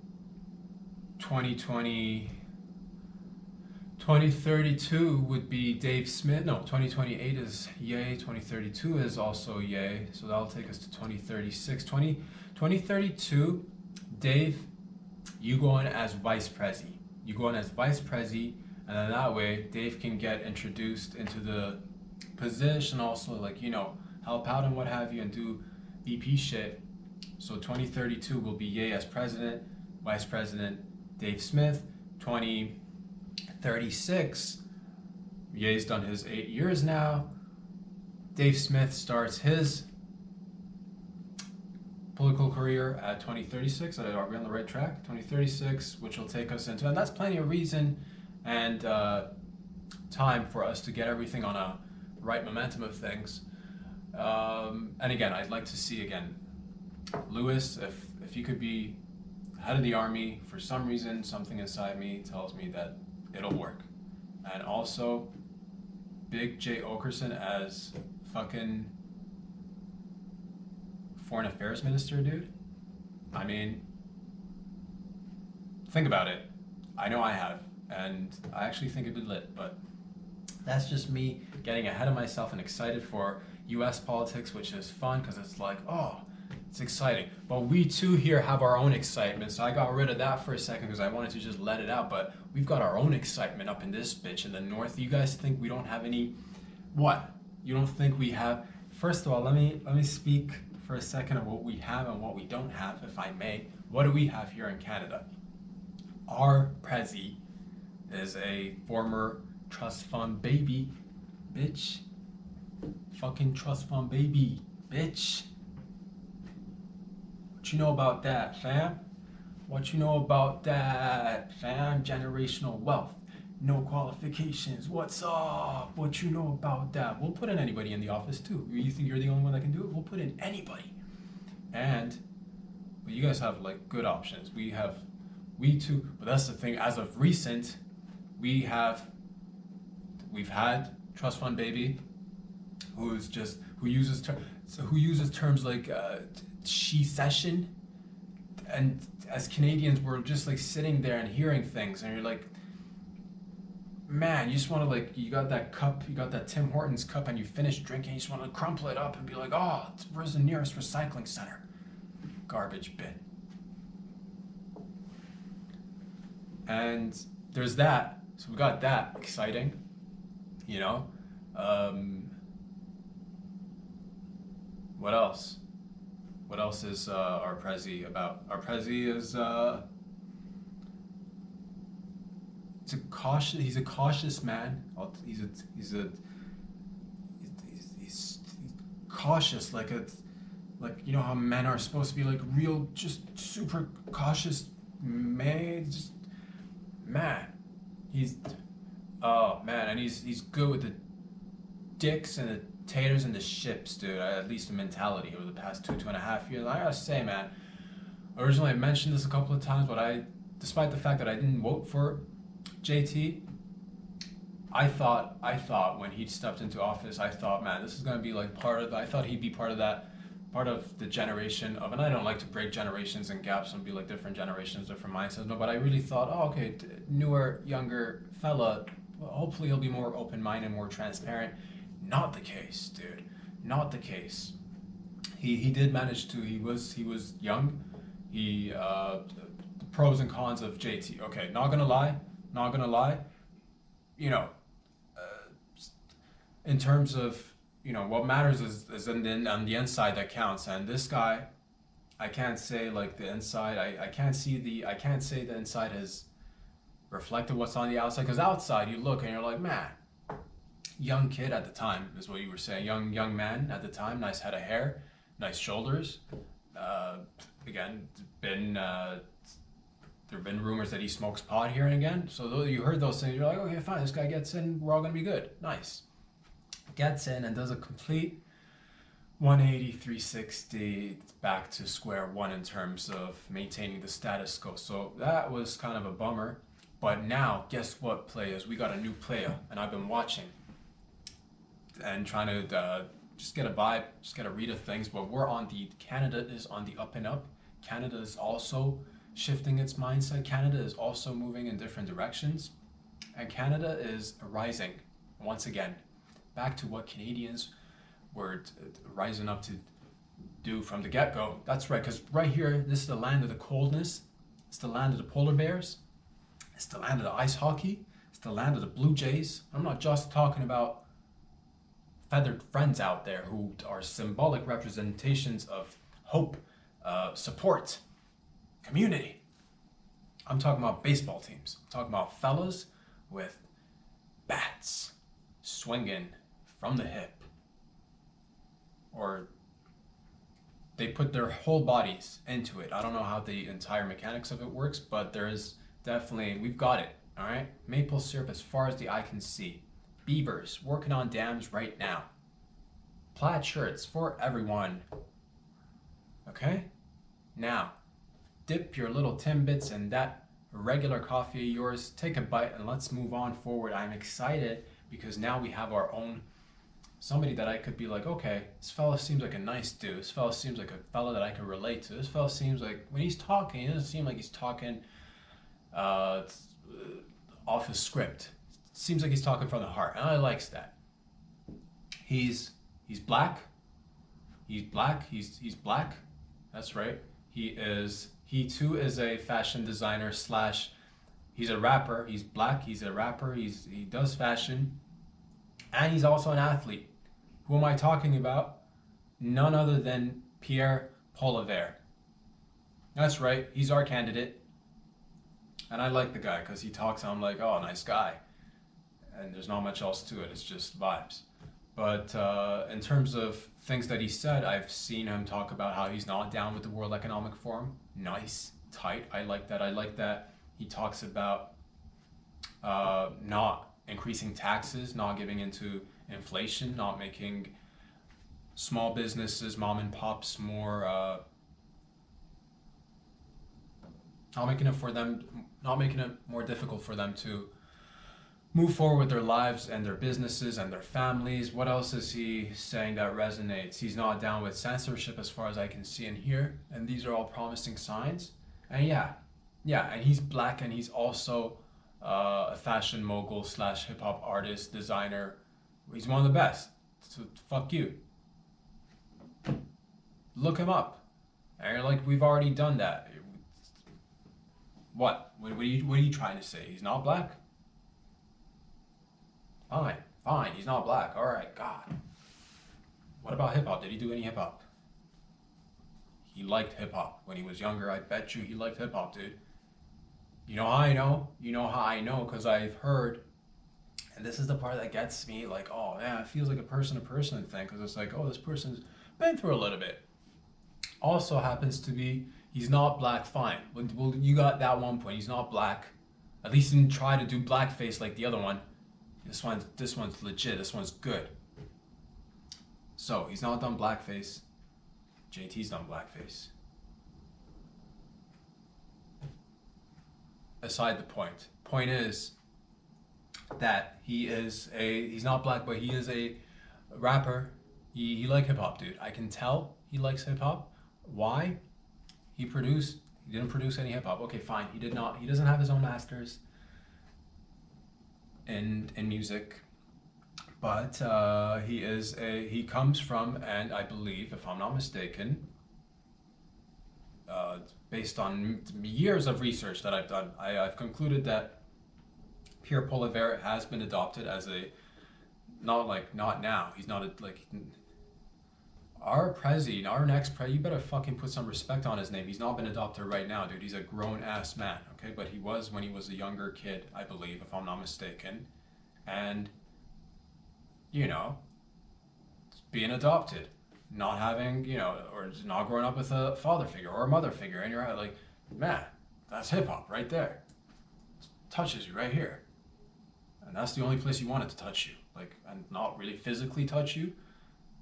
2032 would be Dave Smith. No, 2028 is Ye. 2032 is also Ye. So that'll take us to 2036. 2032, Dave, you go in as vice prezi. You go in as vice prezi, and then that way Dave can get introduced into the position, also like, you know, help out and what have you, and do VP shit. So 2032 will be Ye as president, vice president Dave Smith. 2036, Ye's done his 8 years now. Dave Smith starts his political career at 2036. Are we on the right track? 2036, which will take us into, and that's plenty of reason and time for us to get everything on a right momentum of things. And again, I'd like to see again, Lewis, if you could be head of the army, for some reason, something inside me tells me that it'll work. And also, Big J. Okerson as fucking Foreign Affairs Minister, dude. I mean, think about it. I know I have, and I actually think it'd be lit, but that's just me getting ahead of myself and excited for US politics, which is fun because it's like, oh, it's exciting. But we too here have our own excitement, so I got rid of that for a second because I wanted to just let it out, but we've got our own excitement up in this bitch in the north. You guys think we don't have any, what? You don't think we have? First of all, let me speak for a second of what we have and what we don't have, if I may. What do we have here in Canada? Our Prezi is a former trust fund baby, bitch. Fucking trust fund baby, bitch. What you know about that, fam? What you know about that, fam? Generational wealth, no qualifications. What's up? What you know about that? We'll put in anybody in the office too. You think you're the only one that can do it? We'll put in anybody. But you guys have like good options. We too, but that's the thing. As of recent, we've had trust fund baby, who uses terms like she session, and as Canadians, we're just like sitting there and hearing things, and you're like, man, you just want to like, you got that cup, you got that Tim Hortons cup, and you finish drinking, you just want to crumple it up and be like, oh, where's the nearest recycling center? Garbage bin. And there's that, so we got that exciting, you know. What else? What else is our Prezi about? Our Prezi is he's a cautious man. he's cautious, like you know how men are supposed to be, like real, just super cautious man. Just man, he's oh man, and he's good with the dicks and the taters and the ships, dude. At least the mentality over the past 2.5 years. I gotta say, man. Originally, I mentioned this a couple of times, but despite the fact that I didn't vote for JT, I thought when he stepped into office, I thought, man, this is gonna be like I thought he'd be part of the generation of, and I don't like to break generations and gaps and be like different generations, different mindsets, no, but I really thought, oh, okay, newer, younger fella, well, hopefully he'll be more open-minded, more transparent. Not the case, dude. Not the case. He did manage to. He was young. The pros and cons of JT. Okay, not gonna lie. You know, in terms of, you know, what matters is on the inside that counts. And this guy, I can't say like the inside. I can't say the inside has reflected what's on the outside, because outside you look and you're like, man, young kid at the time is what you were saying. Young man at the time, nice head of hair, nice shoulders. Again, there have been rumors that he smokes pot here and again. So though you heard those things, you're like, okay, fine, this guy gets in, we're all gonna be good. Nice. Gets in and does a complete 180, 360 back to square one in terms of maintaining the status quo. So that was kind of a bummer. But now, guess what, players? We got a new player, and I've been watching and trying to just get a vibe, just get a read of things. But Canada is on the up and up. Canada is also shifting its mindset. Canada is also moving in different directions. And Canada is rising once again, back to what Canadians were rising up to do from the get-go. That's right, because right here, this is the land of the coldness. It's the land of the polar bears. It's the land of the ice hockey. It's the land of the Blue Jays. I'm not just talking about feathered friends out there who are symbolic representations of hope, support, community. I'm talking about baseball teams. I'm talking about fellas with bats swinging from the hip, or they put their whole bodies into it. I don't know how the entire mechanics of it works, but there is definitely, we've got it, all right? Maple syrup as far as the eye can see. Beavers working on dams right now. Plaid shirts for everyone. Okay? Now, dip your little Timbits in that regular coffee of yours, take a bite, and let's move on forward. I'm excited because now we have our own, somebody that I could be like, okay, this fella seems like a nice dude. This fella seems like a fella that I can relate to. This fella seems like, when he's talking, it doesn't seem like he's talking off his script. It seems like he's talking from the heart, and I likes that. He's black. He's black. He's black. That's right. He too is a fashion designer slash, he's a rapper. He's black. He's a rapper. He does fashion, and he's also an athlete. Who am I talking about? None other than Pierre Poilievre. That's right. He's our candidate. And I like the guy because he talks, I'm like, oh, nice guy. And there's not much else to it. It's just vibes. But in terms of things that he said, I've seen him talk about how he's not down with the World Economic Forum. Nice, tight. I like that. I like that he talks about not increasing taxes, not giving into inflation, not making small businesses, mom and pops more, not making it more difficult for them to move forward with their lives and their businesses and their families. What else is he saying that resonates? He's not down with censorship as far as I can see and hear, and these are all promising signs. And yeah, and he's black, and he's also a fashion mogul slash hip hop artist, designer. He's one of the best. So fuck you. Look him up. And you're like, we've already done that. What? What are you trying to say? He's not black? Fine, he's not black. All right, God. What about hip hop? Did he do any hip hop? He liked hip hop when he was younger. I bet you he liked hip hop, dude. You know how I know? You know how I know? Because I've heard And this is the part that gets me, like, oh yeah, it feels like a person-to-person thing, because it's like, oh, this person's been through a little bit. Also happens to be, he's not black, fine. Well, you got that one point, he's not black. At least he didn't try to do blackface like the other one. This one's legit, this one's good. So, he's not done blackface. JT's done blackface. Aside the point. Point is that he's not black, but he is a rapper. He like hip hop, dude. I can tell he likes hip hop. Why? He didn't produce any hip hop. Okay, fine. He doesn't have his own masters in music. But he comes from, and I believe, if I'm not mistaken, based on years of research that I've done, I've concluded that Pierre Poilievre has been adopted as not now. He's not our president, our next president. You better fucking put some respect on his name. He's not been adopted right now, dude. He's a grown ass man, okay? But he was when he was a younger kid, I believe, if I'm not mistaken, and being adopted, not having, or not growing up with a father figure or a mother figure, and you're like, man, that's hip hop right there. It touches you right here. And that's the only place you want it to touch you. And not really physically touch you,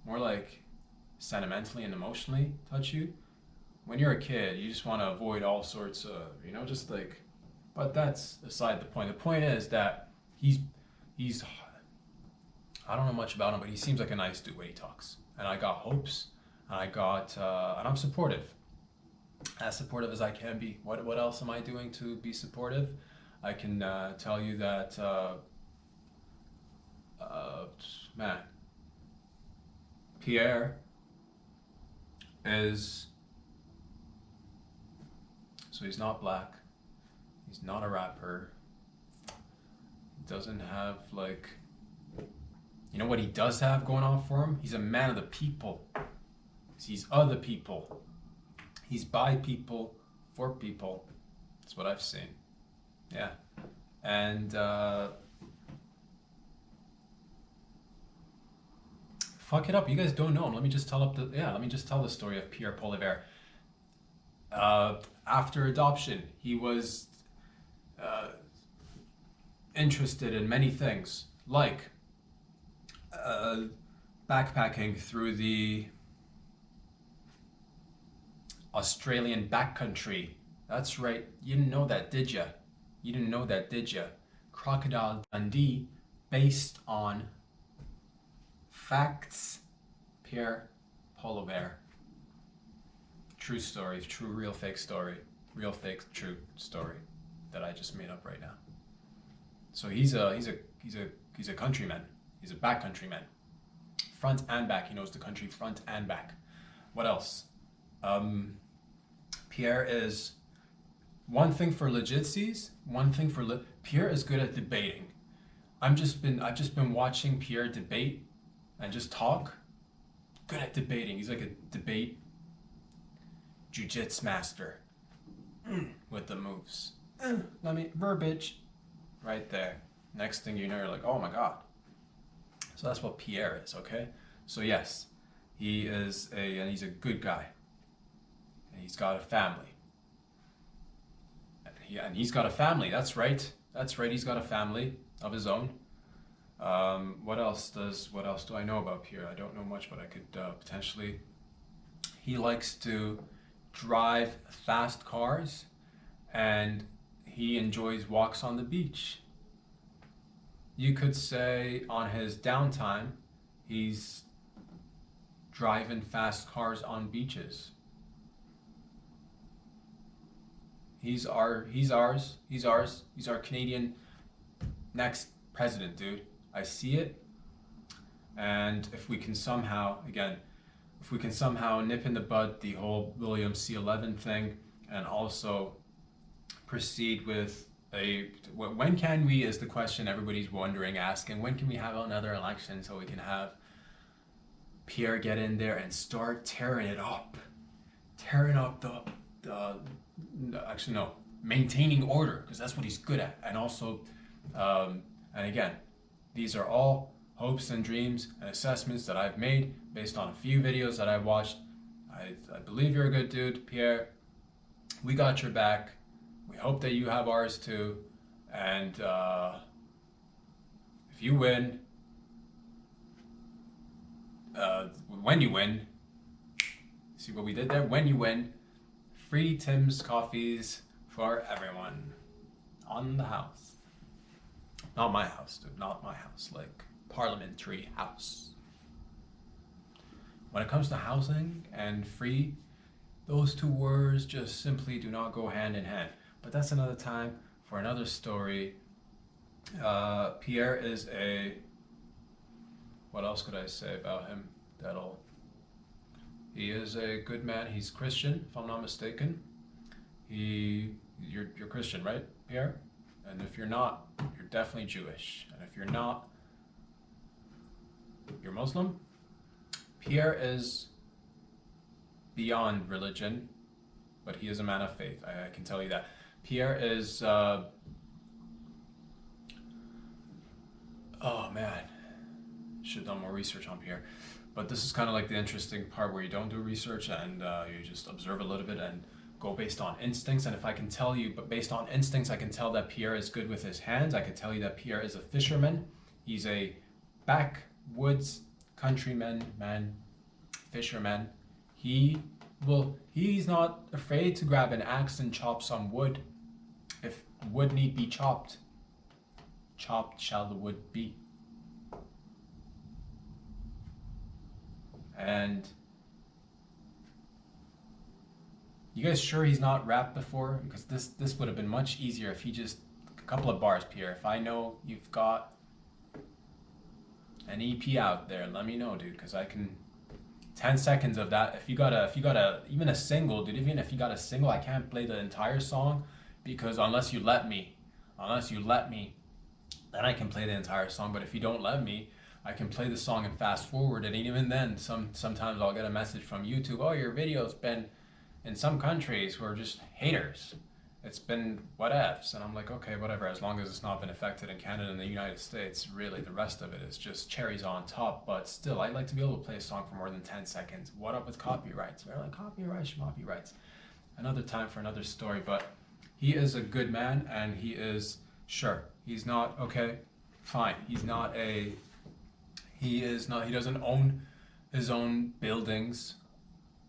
more like sentimentally and emotionally touch you. When you're a kid, you just want to avoid all sorts of, but that's aside the point. The point is that he's I don't know much about him, but he seems like a nice dude when he talks. And I got hopes, and and I'm supportive. As supportive as I can be. What else am I doing to be supportive? I can tell you that, man, Pierre so he's not black, he's not a rapper, he doesn't have you know what he does have going on for him? He's a man of the people. He's other people. He's by people, for people. That's what I've seen. Yeah. And fuck it up. You guys don't know him. Let me just tell the story of Pierre Poilievre. After adoption, he was interested in many things, like backpacking through the Australian backcountry. That's right. You didn't know that, did ya? Crocodile Dundee, based on facts. Pierre Poilievre. True story, true, real, fake story. Real, fake, true story that I just made up right now. So he's a countryman. He's a backcountryman. Front and back. He knows the country front and back. What else? Pierre is one thing for legitsies. Pierre is good at debating. I've just been watching Pierre debate and just talk. Good at debating. He's like a debate jiu-jitsu master with the moves. Verbiage right there. Next thing you know, you're like, oh my god. So that's what Pierre is, okay? So yes, he's a good guy. And he's got a family. And he's got a family, that's right, he's got a family of his own. What else do I know about Pierre? I don't know much, but I could potentially... He likes to drive fast cars, and he enjoys walks on the beach. You could say on his downtime, he's driving fast cars on beaches. He's our Canadian next president, dude. I see it. And if we can somehow nip in the bud the whole William C11 thing, and also proceed with when can we, is the question everybody's asking, when can we have another election so we can have Pierre get in there and start tearing up maintaining order, because that's what he's good at. And also, and again, These are all hopes and dreams and assessments that I've made based on a few videos that I've watched. I believe you're a good dude, Pierre. We got your back. We hope that you have ours too. And if you win, when you win, see what we did there? When you win, free Tim's coffees for everyone on the house. Not my house, dude. Not my house. Like parliamentary house. When it comes to housing and free, those two words just simply do not go hand in hand. But that's another time for another story. Pierre is what else could I say about him? He is a good man. He's Christian, if I'm not mistaken. You're Christian, right, Pierre? And if you're not, you're definitely Jewish. And if you're not, you're Muslim. Pierre is beyond religion, but he is a man of faith. I can tell you that. Pierre is, oh man, should have done more research on Pierre. But this is kind of like the interesting part where you don't do research and you just observe a little bit and go based on instincts. And if I can tell you, but based on instincts, I can tell that Pierre is good with his hands. I can tell you that Pierre is a fisherman. He's a backwoods countryman, fisherman. He's not afraid to grab an axe and chop some wood. If wood need be chopped, chopped shall the wood be. And you guys sure he's not rapped before? Because this would have been much easier if he just, a couple of bars, Pierre. If I know you've got an EP out there, let me know, dude, because I can 10 seconds of that. If you got even a single, dude, even if you got a single, I can't play the entire song because unless you let me, then I can play the entire song. But if you don't let me, I can play the song and fast forward it. And even then, sometimes I'll get a message from YouTube, oh, your video's been in some countries who are just haters. It's been whatevs. And I'm like, okay, whatever, as long as it's not been affected in Canada and the United States, really the rest of it is just cherries on top. But still, I like to be able to play a song for more than 10 seconds. What up with copyrights? We're like, copyrights. Another time for another story. But he is a good man, and he is, sure, he's not, okay, fine. He doesn't own his own buildings.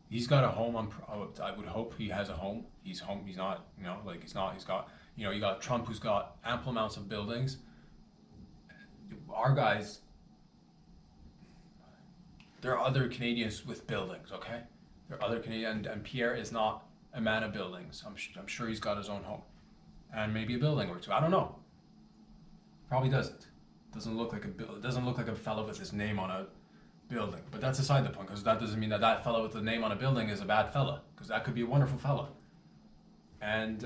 He's got a home. I would hope he has a home. He's home. He's not, he's got, you got Trump who's got ample amounts of buildings. Our guys, there are other Canadians with buildings, okay? There are other Canadians, and Pierre is not a man of buildings. I'm sure he's got his own home. And maybe a building or two. I don't know. Probably doesn't. Doesn't look like a fellow with his name on a building. But that's aside the point, because that doesn't mean that fellow with the name on a building is a bad fella, because that could be a wonderful fella. And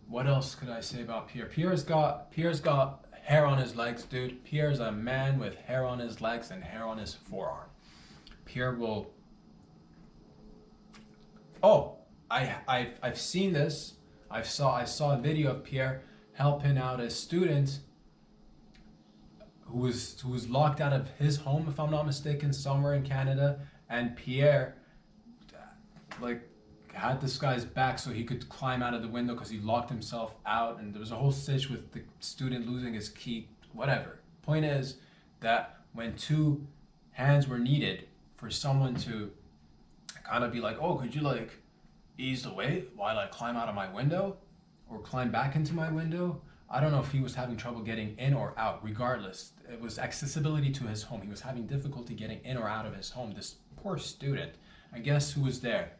what else could I say about Pierre? Pierre's got hair on his legs, dude. Pierre's a man with hair on his legs and hair on his forearm. Pierre will. Oh, I've seen this. I saw a video of Pierre helping out a student who was locked out of his home, if I'm not mistaken, somewhere in Canada, and Pierre had this guy's back so he could climb out of the window because he locked himself out, and there was a whole stitch with the student losing his key, whatever. Point is that when two hands were needed for someone to kind of be like, oh, could you ease the way while I climb out of my window or climb back into my window? I don't know if he was having trouble getting in or out. Regardless, it was accessibility to his home. He was having difficulty getting in or out of his home. This poor student. And guess who was there?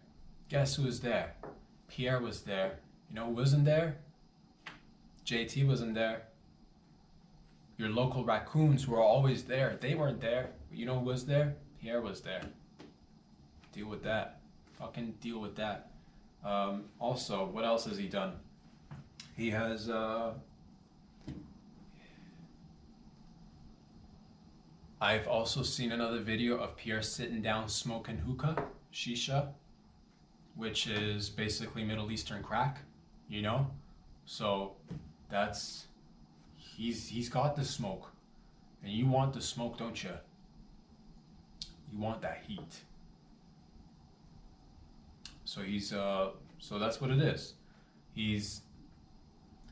Pierre was there. You know who wasn't there? JT wasn't there. Your local raccoons who are always there, they weren't there. But you know who was there? Pierre was there. Deal with that. Fucking deal with that. Also, what else has he done? He has I've also seen another video of Pierre sitting down smoking hookah, shisha, which is basically Middle Eastern crack, So that's he's got the smoke. And you want the smoke, don't you? You want that heat. So so that's what it is.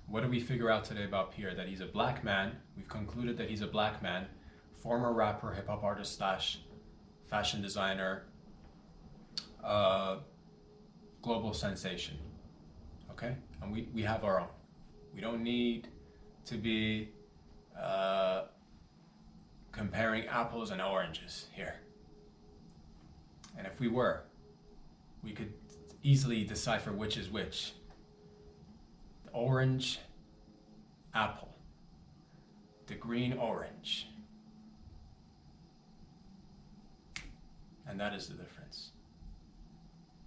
What do we figure out today about Pierre? That he's a black man. We've concluded that he's a black man, former rapper, hip hop artist slash fashion designer, global sensation. Okay? And we have our own. We don't need to be comparing apples and oranges here. And if we were, we could easily decipher which is which. The orange apple, the green orange. And that is the difference.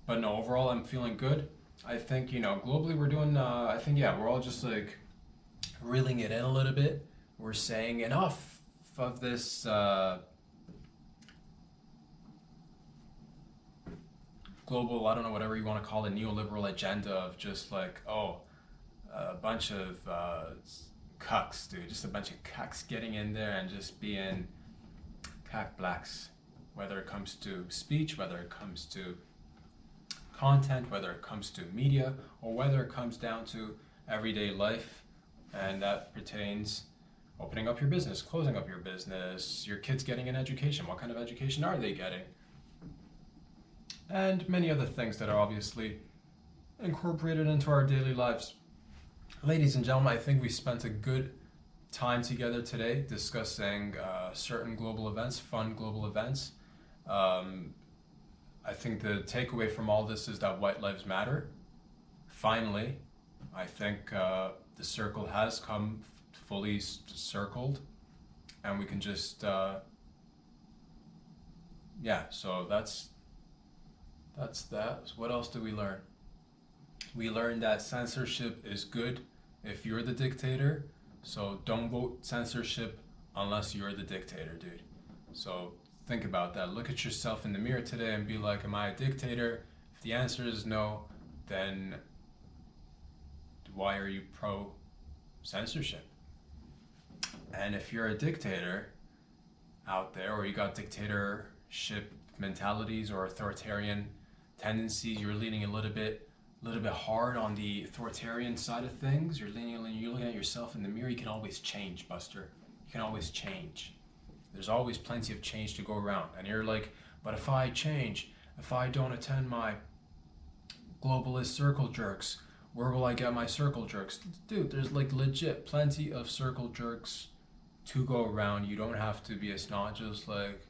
But no, overall I'm feeling good. I think, globally we're doing, we're all just like reeling it in a little bit. We're saying enough of this global, I don't know, whatever you want to call it, neoliberal agenda of just like, a bunch of cucks, dude. Just a bunch of cucks getting in there and just being cuck blacks. Whether it comes to speech, whether it comes to content, whether it comes to media, or whether it comes down to everyday life. And that pertains opening up your business, closing up your business, your kids getting an education. What kind of education are they getting? And many other things that are obviously incorporated into our daily lives. Ladies and gentlemen, I think we spent a good time together today discussing certain global events, fun global events. I think the takeaway from all this is that white lives matter. Finally, I think the circle has come fully circled, and we can just, so that's that. What else did we learn? We learned that censorship is good if you're the dictator. So don't vote censorship unless you're the dictator, dude. So think about that. Look at yourself in the mirror today and be like, am I a dictator? If the answer is no, then why are you pro censorship? And if you're a dictator out there, or you got dictatorship mentalities or authoritarian tendencies, you're leaning a little bit hard on the authoritarian side of things, you're looking at yourself in the mirror, you can always change, Buster. You can always change. There's always plenty of change to go around. And you're like, but if I change, if I don't attend my globalist circle jerks, where will I get my circle jerks? Dude, there's like legit plenty of circle jerks to go around. You don't have to be, it's not just like,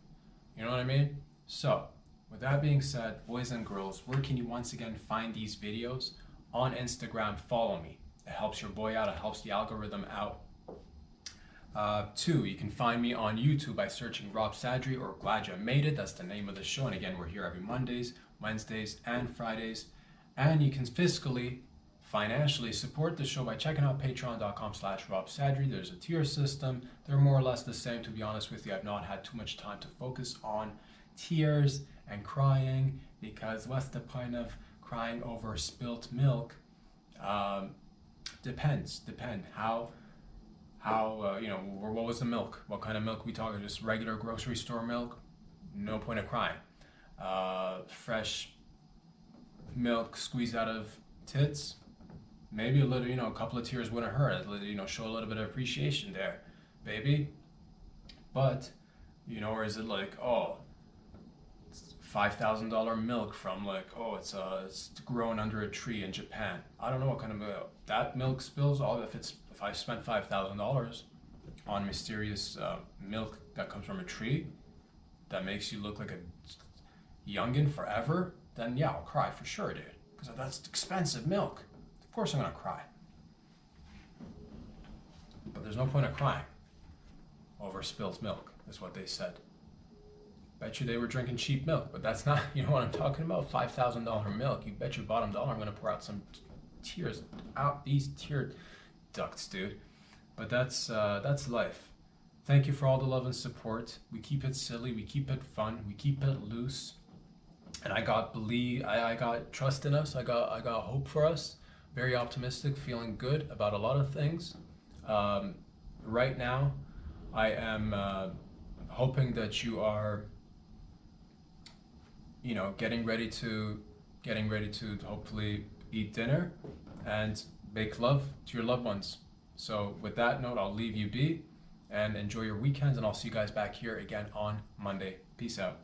you know what I mean? So, with that being said, boys and girls, where can you once again find these videos? On Instagram, follow me. It helps your boy out, it helps the algorithm out. 2, you can find me on YouTube by searching Rob Sadri or Gladyamadeit. That's the name of the show. And again, we're here every Mondays, Wednesdays, and Fridays. And you can financially support the show by checking out patreon.com/RobSadri. There's a tier system. They're more or less the same, to be honest with you. I've not had too much time to focus on tears and crying, because what's the point of crying over spilt milk? Depend how what was the milk? What kind of milk we talking? Just regular grocery store milk? No point of crying. Fresh milk squeezed out of tits? Maybe a little, a couple of tears wouldn't hurt. Show a little bit of appreciation there, baby. But, or is it like, $5,000 milk from it's grown under a tree in Japan. I don't know what kind of milk. That milk spills if I spent $5,000 on mysterious milk that comes from a tree that makes you look like a youngin forever, then yeah, I'll cry for sure, dude. Because that's expensive milk. Of course I'm gonna cry. But there's no point of crying over spilled milk, is what they said. Bet you they were drinking cheap milk, but that's not, what I'm talking about? $5,000 milk. You bet your bottom dollar I'm gonna pour out some tears out these tear ducts, dude. But that's life. Thank you for all the love and support. We keep it silly, we keep it fun, we keep it loose. And I got trust in us. I got hope for us. Very optimistic, feeling good about a lot of things. Right now, I am hoping that you are, getting ready to hopefully eat dinner and make love to your loved ones. So with that note, I'll leave you be and enjoy your weekends, and I'll see you guys back here again on Monday. Peace out.